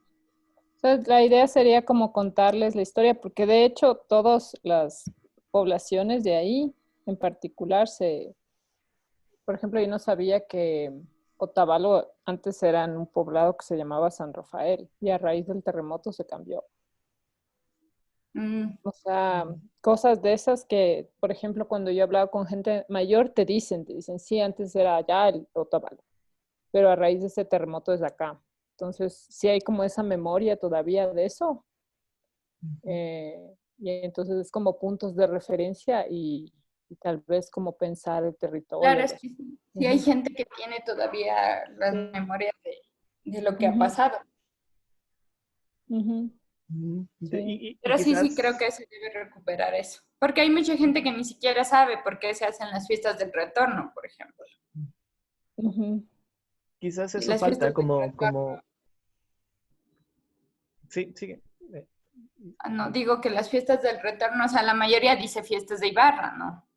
Entonces, la idea sería como contarles la historia, porque de hecho todas las poblaciones de ahí en particular por ejemplo, yo no sabía que Otavalo antes era un poblado que se llamaba San Rafael y a raíz del terremoto se cambió. O sea, cosas de esas que, por ejemplo, cuando yo he hablado con gente mayor, te dicen, sí, antes era allá el Otavalo, pero a raíz de ese terremoto es acá. Entonces, sí hay como esa memoria todavía de eso. Y entonces es como puntos de referencia y tal vez como pensar el territorio. Claro, es que sí hay gente que tiene todavía las memorias de lo que ha Ujú. pasado. Sí. Y Pero sí, quizás, creo que se debe recuperar eso. Porque hay mucha gente que ni siquiera sabe por qué se hacen las fiestas del retorno, por ejemplo. quizás Y eso las falta, fiestas del como, retorno. Sí, sigue. No, digo que las fiestas del retorno, o sea, la mayoría dice fiestas de Ibarra, ¿no?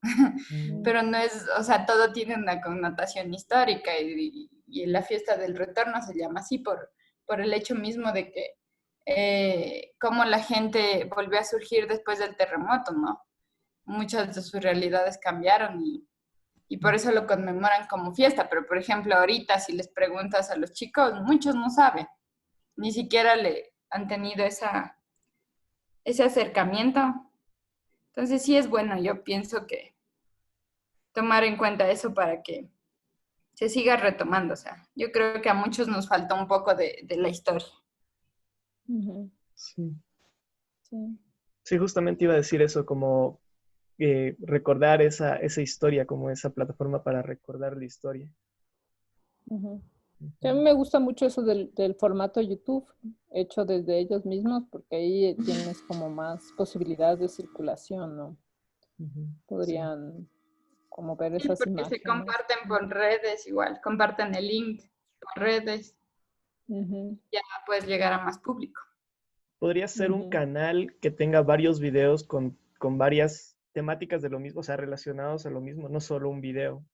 Pero no es, o sea, todo tiene una connotación histórica y la fiesta del retorno se llama así por el hecho mismo de que cómo la gente volvió a surgir después del terremoto, ¿no? Muchas de sus realidades cambiaron y por eso lo conmemoran como fiesta, pero por ejemplo ahorita si les preguntas a los chicos, muchos no saben, ni siquiera le han tenido ese acercamiento. Entonces sí es bueno, yo pienso que tomar en cuenta eso para que se siga retomando. O sea, yo creo que a muchos nos falta un poco de la historia. Sí. Sí. Sí, justamente iba a decir eso, como recordar esa historia, como esa plataforma para recordar la historia. Sí, a mí me gusta mucho eso del formato YouTube, hecho desde ellos mismos, porque ahí tienes como más posibilidades de circulación, ¿no? Podrían como ver Sí, esas porque se imágenes. comparten por redes igual, comparten el link por redes, ya puedes llegar a más público. Podría ser un canal que tenga varios videos con varias temáticas de lo mismo, o sea, relacionados a lo mismo, no solo un video.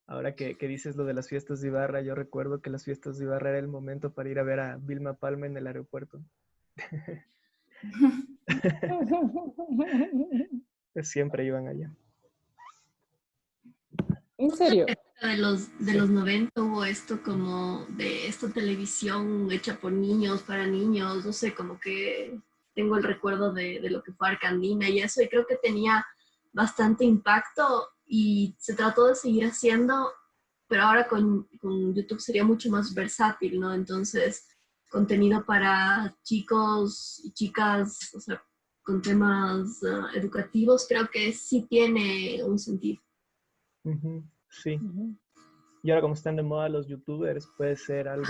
Ahora que dices lo de las fiestas de Ibarra, yo recuerdo que las fiestas de Ibarra era el momento para ir a ver a Vilma Palma en el aeropuerto. Siempre iban allá. ¿En serio? De los 90 hubo esto como de esta televisión hecha por niños, para niños, no sé, como que tengo el recuerdo de lo que fue Arcandina y eso, y creo que tenía bastante impacto y se trató de seguir haciendo, pero ahora con YouTube sería mucho más versátil, ¿no? Entonces, contenido para chicos y chicas, o sea, con temas educativos, creo que sí tiene un sentido. Sí. Y ahora como están de moda los youtubers, puede ser algo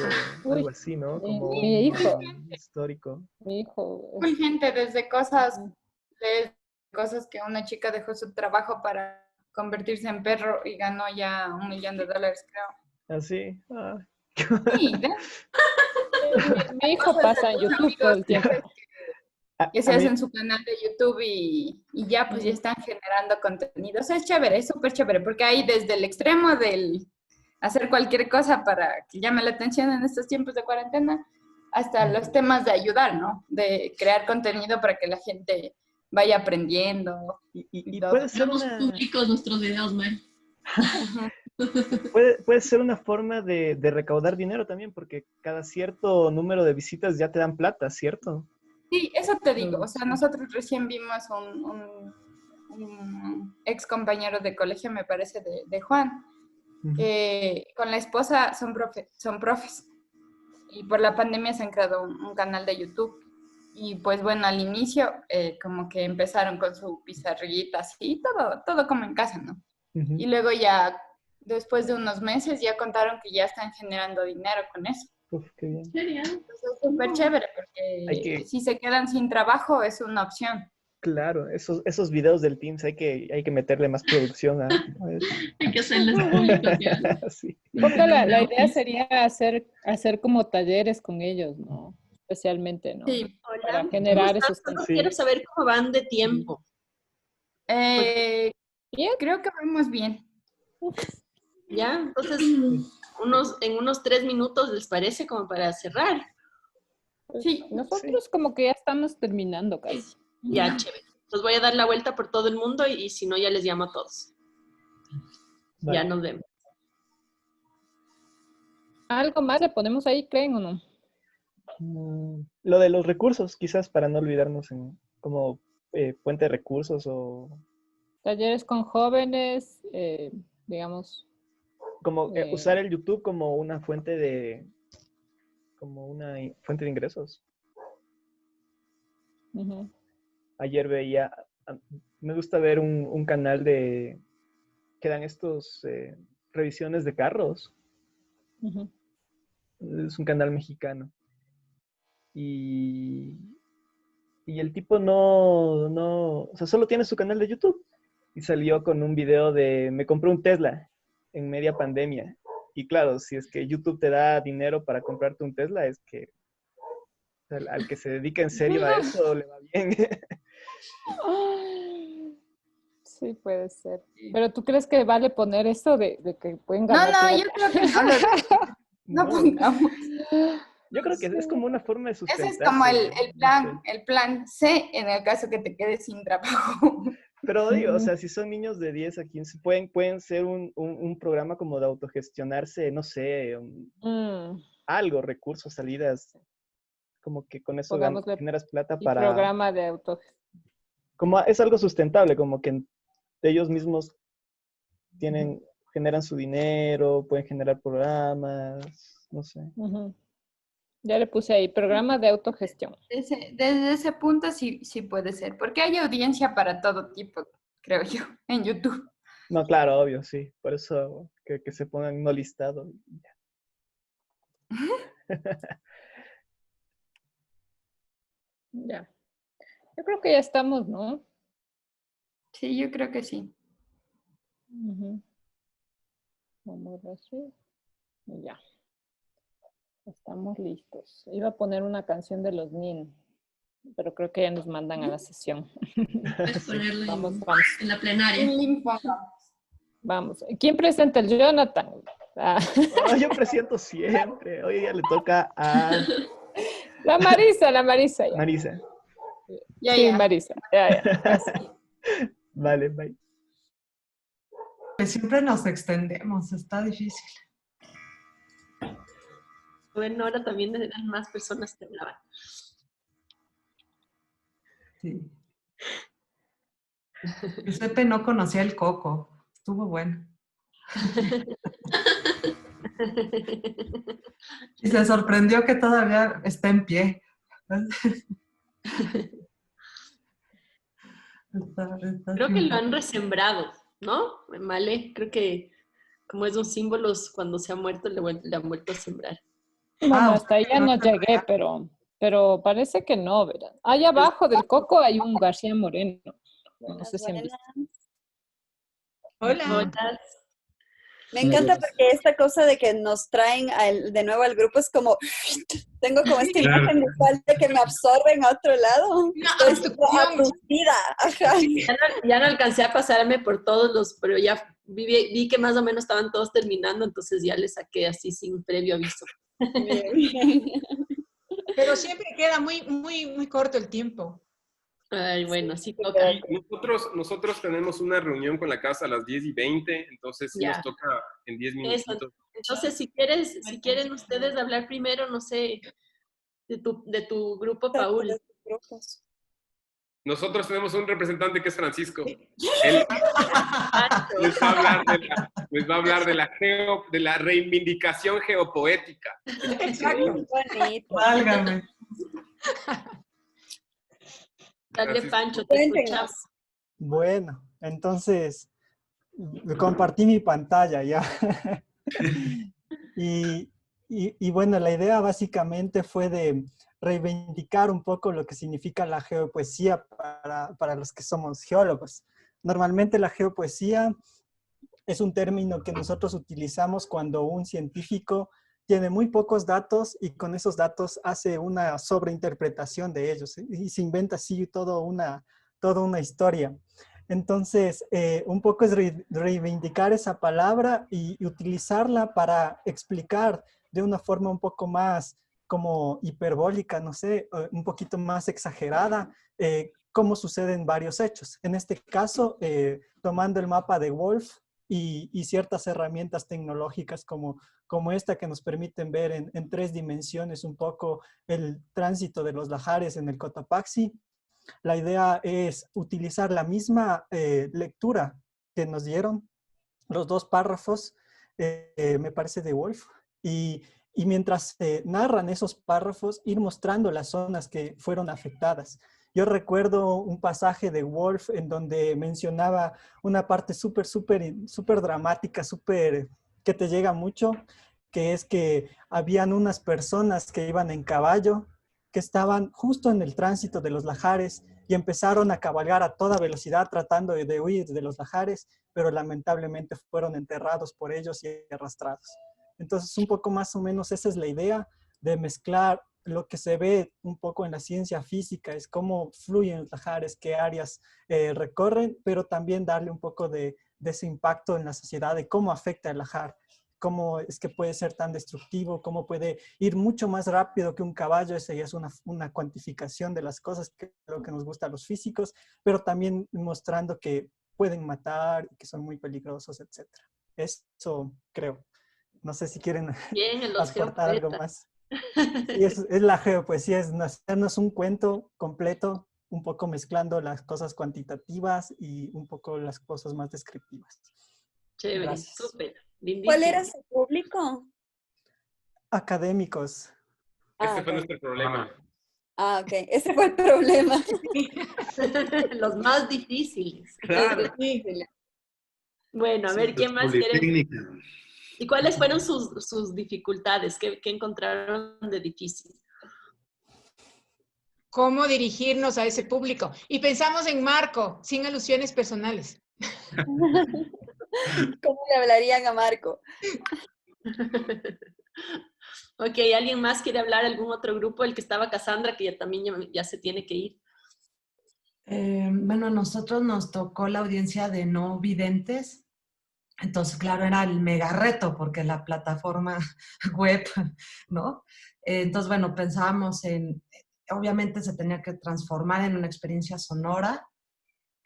así, ¿no? Como mi hijo. Histórico. Mi hijo. Muy gente, desde cosas que una chica dejó su trabajo para convertirse en perro y ganó ya $1 millón, creo. ¿Así? Ah. Sí, mi hijo pasa en YouTube todo el tiempo. Que se hacen su canal de YouTube y ya pues ya están generando contenido. O sea, es chévere, es súper chévere, porque hay desde el extremo del hacer cualquier cosa para que llame la atención en estos tiempos de cuarentena, hasta los temas de ayudar, ¿no? De crear contenido para que la gente vaya aprendiendo. Y puede ser públicos nuestros videos, man. puede ser una forma de recaudar dinero también, porque cada cierto número de visitas ya te dan plata, ¿cierto? Sí, eso te digo. O sea, nosotros recién vimos un ex compañero de colegio, me parece, de Juan, que con la esposa son profes. Y por la pandemia se han creado un canal de YouTube. Y pues bueno, al inicio como que empezaron con su pizarrita así, todo como en casa, ¿no? Y luego ya, después de unos meses, ya contaron que ya están generando dinero con eso. Uf, qué bien. Entonces es súper chévere porque si se quedan sin trabajo es una opción. Claro, esos videos del Teams hay que meterle más producción. Hay que hacerles públicos ya. Sí. Porque la idea sería hacer como talleres con ellos, ¿no? Especialmente, ¿no? Sí. Para generar esos Solo quiero saber cómo van de tiempo. Creo que vamos bien. Ya, entonces, en unos 3 minutos, ¿les parece como para cerrar? Sí. Nosotros como que ya estamos terminando casi. Ya, chévere. Entonces voy a dar la vuelta por todo el mundo y si no, ya les llamo a todos. Vale. Ya nos vemos. ¿Algo más le ponemos ahí, creen o no? Lo de los recursos, quizás para no olvidarnos como fuente de recursos o... Talleres con jóvenes, digamos. Como usar el YouTube como una fuente de ingresos. Ayer veía, me gusta ver un canal que dan estos revisiones de carros. Es un canal mexicano. Y el tipo o sea, solo tiene su canal de YouTube. Y salió con un video de, me compré un Tesla en media pandemia. Y claro, si es que YouTube te da dinero para comprarte un Tesla, es que al que se dedica en serio a eso le va bien. Sí, puede ser. Pero ¿tú crees que vale poner eso de que pueden No, ganar no, plata? yo creo que no lo no No. pongamos. Yo creo que es como una forma de Ese sustentarse. es como no sé. el plan C en el caso que te quedes sin trabajo. Pero digo, o sea, si son niños de 10 a 15, pueden ser un programa como de autogestionarse, no sé, algo, recursos, salidas, como que con eso Pongámosle generas plata y para... programa de auto. Como es algo sustentable, como que ellos mismos generan su dinero, pueden generar programas, no sé. Ujú. Ya le puse ahí, programa de autogestión. Desde ese punto sí, sí puede ser, porque hay audiencia para todo tipo, creo yo, en YouTube. No, claro, obvio, sí. Por eso que se pongan no listado. Y ya. Ya. Yo creo que ya estamos, ¿no? Sí, yo creo que sí. Ujú. Vamos así. Y ya. Estamos listos. Iba a poner una canción de los Nin, pero creo que ya nos mandan a la sesión. Puedes ponerlo Vamos. en la plenaria. Vamos. ¿Quién presenta? El Jonathan. Ah. Oh, yo presiento siempre. Hoy ya le toca a La Marisa ya. Marisa. Sí, Marisa. Ya. Vale, bye. Pues siempre nos extendemos, está difícil. Bueno, ahora también eran más personas que hablaban. Sí. Giuseppe no conocía el coco. Estuvo bueno. Y se sorprendió que todavía está en pie. Creo que lo han resembrado, ¿no? Vale, creo que como es un símbolo, cuando se ha muerto le han vuelto a sembrar. Bueno, hasta ahí ya no llegué, pero parece que no, ¿verdad? Allá abajo del coco hay un García Moreno. No sé si han visto. Hola. Me encanta porque esta cosa de que nos traen de nuevo al grupo es como, tengo como esta imagen visual de que me absorben a otro lado. Estoy aturdida. Ajá. Ya no alcancé a pasarme por todos pero ya vi que más o menos estaban todos terminando, entonces ya les saqué así sin previo aviso. Pero siempre queda muy corto el tiempo. Ay, bueno, así toca. Nosotros tenemos una reunión con la casa a las 10:20, entonces sí nos toca en 10 minutitos. Entonces, si quieren ustedes hablar primero, no sé, de tu grupo, Paul. Nosotros tenemos un representante que es Francisco. Él les va a hablar de la reivindicación geopoética. Exacto. Válgame. Dale, Pancho, te escuchamos. Bueno, entonces compartí mi pantalla ya. y bueno, la idea básicamente fue de reivindicar un poco lo que significa la geopoesía para los que somos geólogos. Normalmente la geopoesía es un término que nosotros utilizamos cuando un científico tiene muy pocos datos y con esos datos hace una sobreinterpretación de ellos y se inventa así toda una historia. Entonces, un poco es reivindicar esa palabra y utilizarla para explicar de una forma un poco más como hiperbólica, no sé, un poquito más exagerada, cómo suceden varios hechos. En este caso, tomando el mapa de Wolf y ciertas herramientas tecnológicas como esta que nos permiten ver en 3 dimensiones un poco el tránsito de los lajares en el Cotopaxi. La idea es utilizar la misma lectura que nos dieron, los 2 párrafos, me parece de Wolf, y mientras narran esos párrafos, ir mostrando las zonas que fueron afectadas. Yo recuerdo un pasaje de Wolf en donde mencionaba una parte súper dramática, que te llega mucho, que es que habían unas personas que iban en caballo, que estaban justo en el tránsito de los lajares y empezaron a cabalgar a toda velocidad tratando de huir de los lajares, pero lamentablemente fueron enterrados por ellos y arrastrados. Entonces, un poco más o menos esa es la idea de mezclar lo que se ve un poco en la ciencia física, es cómo fluyen los lahares, qué áreas recorren, pero también darle un poco de ese impacto en la sociedad, de cómo afecta el lahar, cómo es que puede ser tan destructivo, cómo puede ir mucho más rápido que un caballo. Esa ya es una cuantificación de las cosas, que es lo que nos gusta a los físicos, pero también mostrando que pueden matar, que son muy peligrosos, etc. Eso creo. No sé si quieren Bien, los aportar algo geopoetas. más. Sí, es la geopoesía, es hacernos un cuento completo, un poco mezclando las cosas cuantitativas y un poco las cosas más descriptivas. Chévere, Gracias. súper, ¿Cuál era lindísimo. su público? Académicos. Este Ah, fue ok. nuestro problema. Ah, ok. Ese fue el problema. Los más difíciles. Claro. Bueno, a Sí, ver, ¿quién más quiere? Politécnica. ¿Y cuáles fueron sus dificultades? ¿Qué encontraron de difícil? ¿Cómo dirigirnos a ese público? Y pensamos en Marco, sin alusiones personales. ¿Cómo le hablarían a Marco? Ok, ¿alguien más quiere hablar? ¿Algún otro grupo? El que estaba Cassandra, que ya también ya se tiene que ir. Bueno, a nosotros nos tocó la audiencia de no videntes. Entonces, claro, era el mega reto porque la plataforma web, ¿no? Entonces, bueno, pensábamos obviamente se tenía que transformar en una experiencia sonora.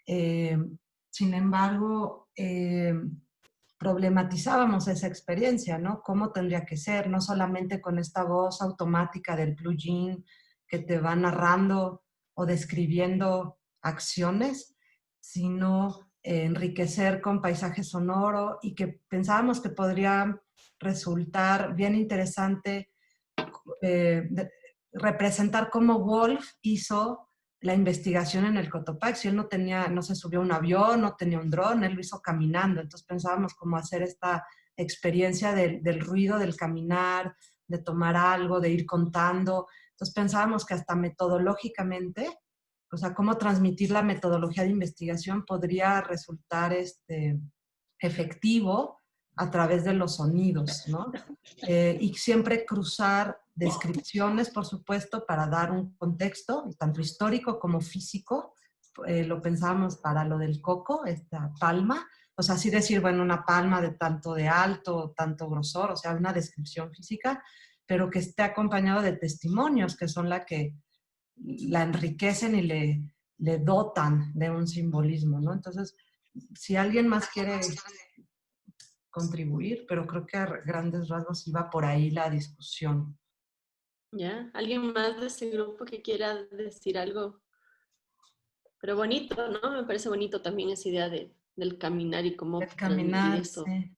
Sin embargo, problematizábamos esa experiencia, ¿no? ¿Cómo tendría que ser? No solamente con esta voz automática del plugin que te va narrando o describiendo acciones, sino enriquecer con paisaje sonoro, y que pensábamos que podría resultar bien interesante representar cómo Wolf hizo la investigación en el Cotopaxi. Él no se subió a un avión, no tenía un dron, él lo hizo caminando. Entonces pensábamos cómo hacer esta experiencia del ruido, del caminar, de tomar algo, de ir contando. Entonces pensábamos que hasta metodológicamente, o sea, cómo transmitir la metodología de investigación podría resultar efectivo a través de los sonidos, ¿no? Y siempre cruzar descripciones, por supuesto, para dar un contexto, tanto histórico como físico. Lo pensábamos para lo del coco, esta palma, o sea, así decir, bueno, una palma de tanto de alto, tanto grosor, o sea, una descripción física, pero que esté acompañado de testimonios, que son la que la enriquecen y le dotan de un simbolismo, ¿no? Entonces, si alguien más quiere contribuir, pero creo que a grandes rasgos iba por ahí la discusión. ¿Ya? ¿Alguien más de ese grupo que quiera decir algo? Pero bonito, ¿no? Me parece bonito también esa idea del caminar y cómo transmitir eso. Sí.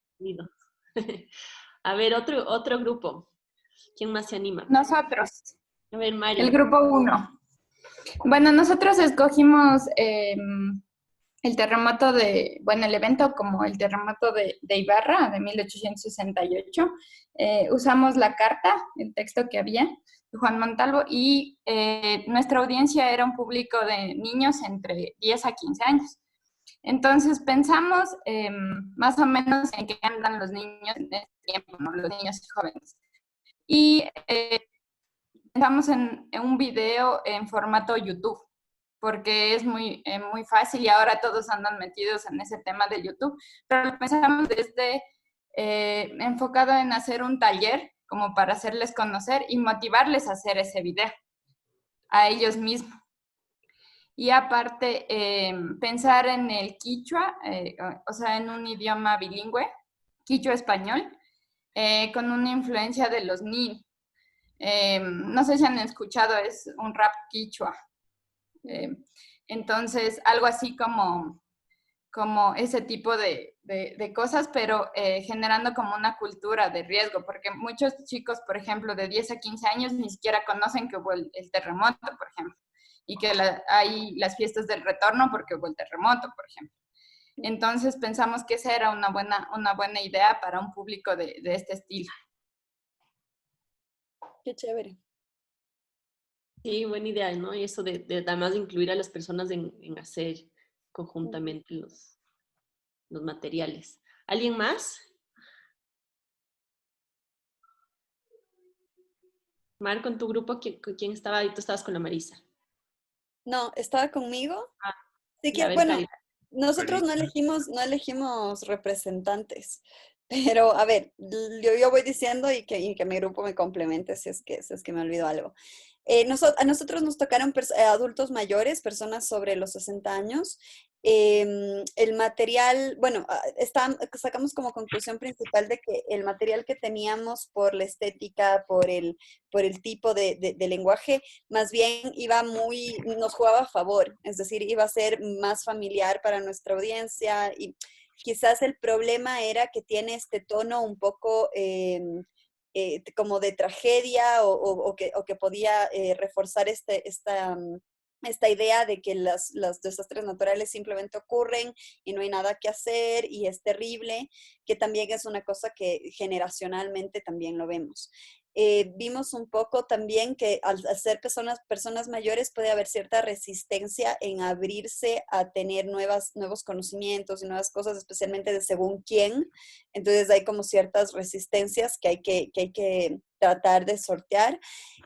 A ver, otro grupo. ¿Quién más se anima? Nosotros. A ver, Mari. El grupo 1. Bueno, nosotros escogimos el terremoto el evento como el terremoto de Ibarra de 1868. Usamos la carta, el texto que había de Juan Montalvo, y nuestra audiencia era un público de niños entre 10 a 15 años. Entonces pensamos más o menos en qué andan los niños en este tiempo, ¿no? Los niños y jóvenes. Y pensamos en un video en formato YouTube, porque es muy fácil y ahora todos andan metidos en ese tema de YouTube, pero lo pensamos desde enfocado en hacer un taller como para hacerles conocer y motivarles a hacer ese video a ellos mismos. Y aparte, pensar en el quichua, o sea, en un idioma bilingüe, quichua-español, con una influencia de los ni. No sé si han escuchado, es un rap quichua. Entonces, algo así como ese tipo de cosas, pero generando como una cultura de riesgo, porque muchos chicos, por ejemplo, de 10 a 15 años ni siquiera conocen que hubo el terremoto, por ejemplo, y que hay las fiestas del retorno porque hubo el terremoto, por ejemplo. Entonces pensamos que esa era una buena idea para un público de este estilo. Qué chévere. Sí, buena idea, ¿no? Y eso de además incluir a las personas en hacer conjuntamente los materiales. ¿Alguien más? Marco, en tu grupo, ¿quién estaba ahí? Tú estabas con la Marisa. No, estaba conmigo. Sí Ya, que, a ver, bueno, Cari. nosotros no elegimos representantes, pero a ver, yo voy diciendo y que mi grupo me complemente si es que me olvido algo. A nosotros nos tocaron adultos mayores, personas sobre los 60 años. El material, bueno, sacamos como conclusión principal de que el material que teníamos por la estética, por el tipo de lenguaje, más bien nos jugaba a favor, es decir, iba a ser más familiar para nuestra audiencia y quizás el problema era que tiene este tono un poco como de tragedia o que podía reforzar esta idea de que los desastres naturales simplemente ocurren y no hay nada que hacer y es terrible, que también es una cosa que generacionalmente también lo vemos. Vimos un poco también que al ser personas mayores puede haber cierta resistencia en abrirse a tener nuevos conocimientos y nuevas cosas, especialmente de según quién. Entonces hay como ciertas resistencias que hay que tratar de sortear.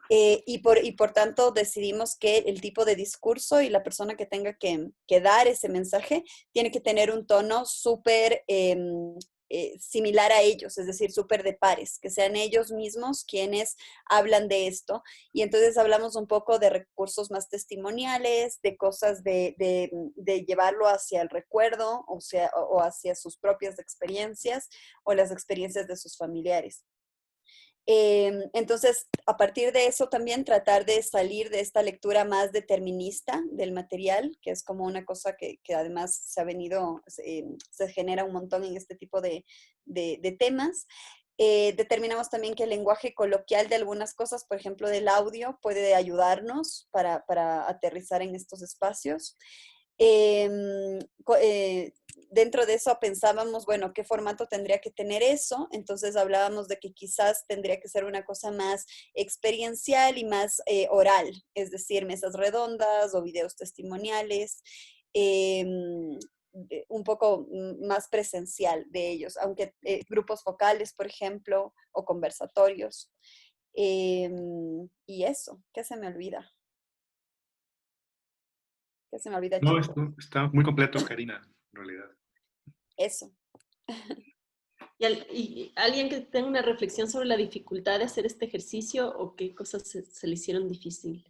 Y por tanto decidimos que el tipo de discurso y la persona que tenga que dar ese mensaje tiene que tener un tono súper similar a ellos, es decir, súper de pares, que sean ellos mismos quienes hablan de esto. Y entonces hablamos un poco de recursos más testimoniales, de cosas de llevarlo hacia el recuerdo, o hacia sus propias experiencias o las experiencias de sus familiares. Entonces, a partir de eso también tratar de salir de esta lectura más determinista del material, que es como una cosa que además se genera un montón en este tipo de temas. Determinamos también que el lenguaje coloquial de algunas cosas, por ejemplo del audio, puede ayudarnos para aterrizar en estos espacios. Dentro de eso pensábamos, bueno, ¿qué formato tendría que tener eso? Entonces hablábamos de que quizás tendría que ser una cosa más experiencial y más oral, es decir, mesas redondas o videos testimoniales, un poco más presencial de ellos, aunque grupos focales, por ejemplo, o conversatorios. Y eso, ¿qué se me olvida? ¿Qué se me olvida, No, chicos? está muy completo, Karina, en realidad. Eso. ¿Y alguien que tenga una reflexión sobre la dificultad de hacer este ejercicio o qué cosas se le hicieron difícil?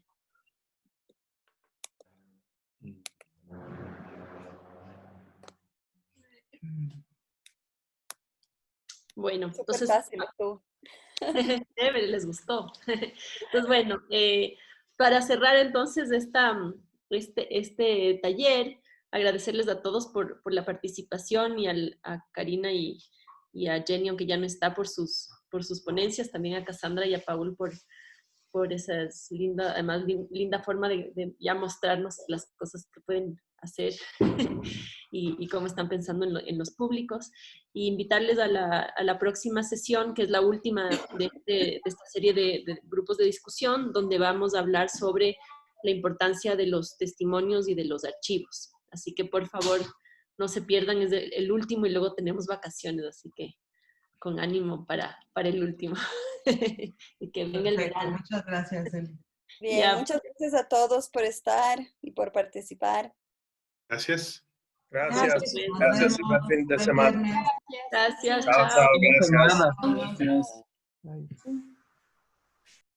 Bueno, entonces... fácil, tú. Chévere, les gustó. Pues bueno, para cerrar entonces este taller, agradecerles a todos por la participación y a Karina y a Jenny, aunque ya no está, por sus ponencias, también a Cassandra y a Paul por esa linda forma de ya mostrarnos las cosas que pueden hacer y cómo están pensando en los públicos. Y invitarles a la próxima sesión, que es la última de esta serie de grupos de discusión, donde vamos a hablar sobre la importancia de los testimonios y de los archivos. Así que por favor, no se pierdan, es el último y luego tenemos vacaciones, así que con ánimo para el último. Y que venga el verano. Muchas gracias, Eli. Bien, Ya. muchas gracias a todos por estar y por participar. Gracias. Gracias. Gracias y buen fin de semana. Gracias. Chao, chao. Gracias. Gracias.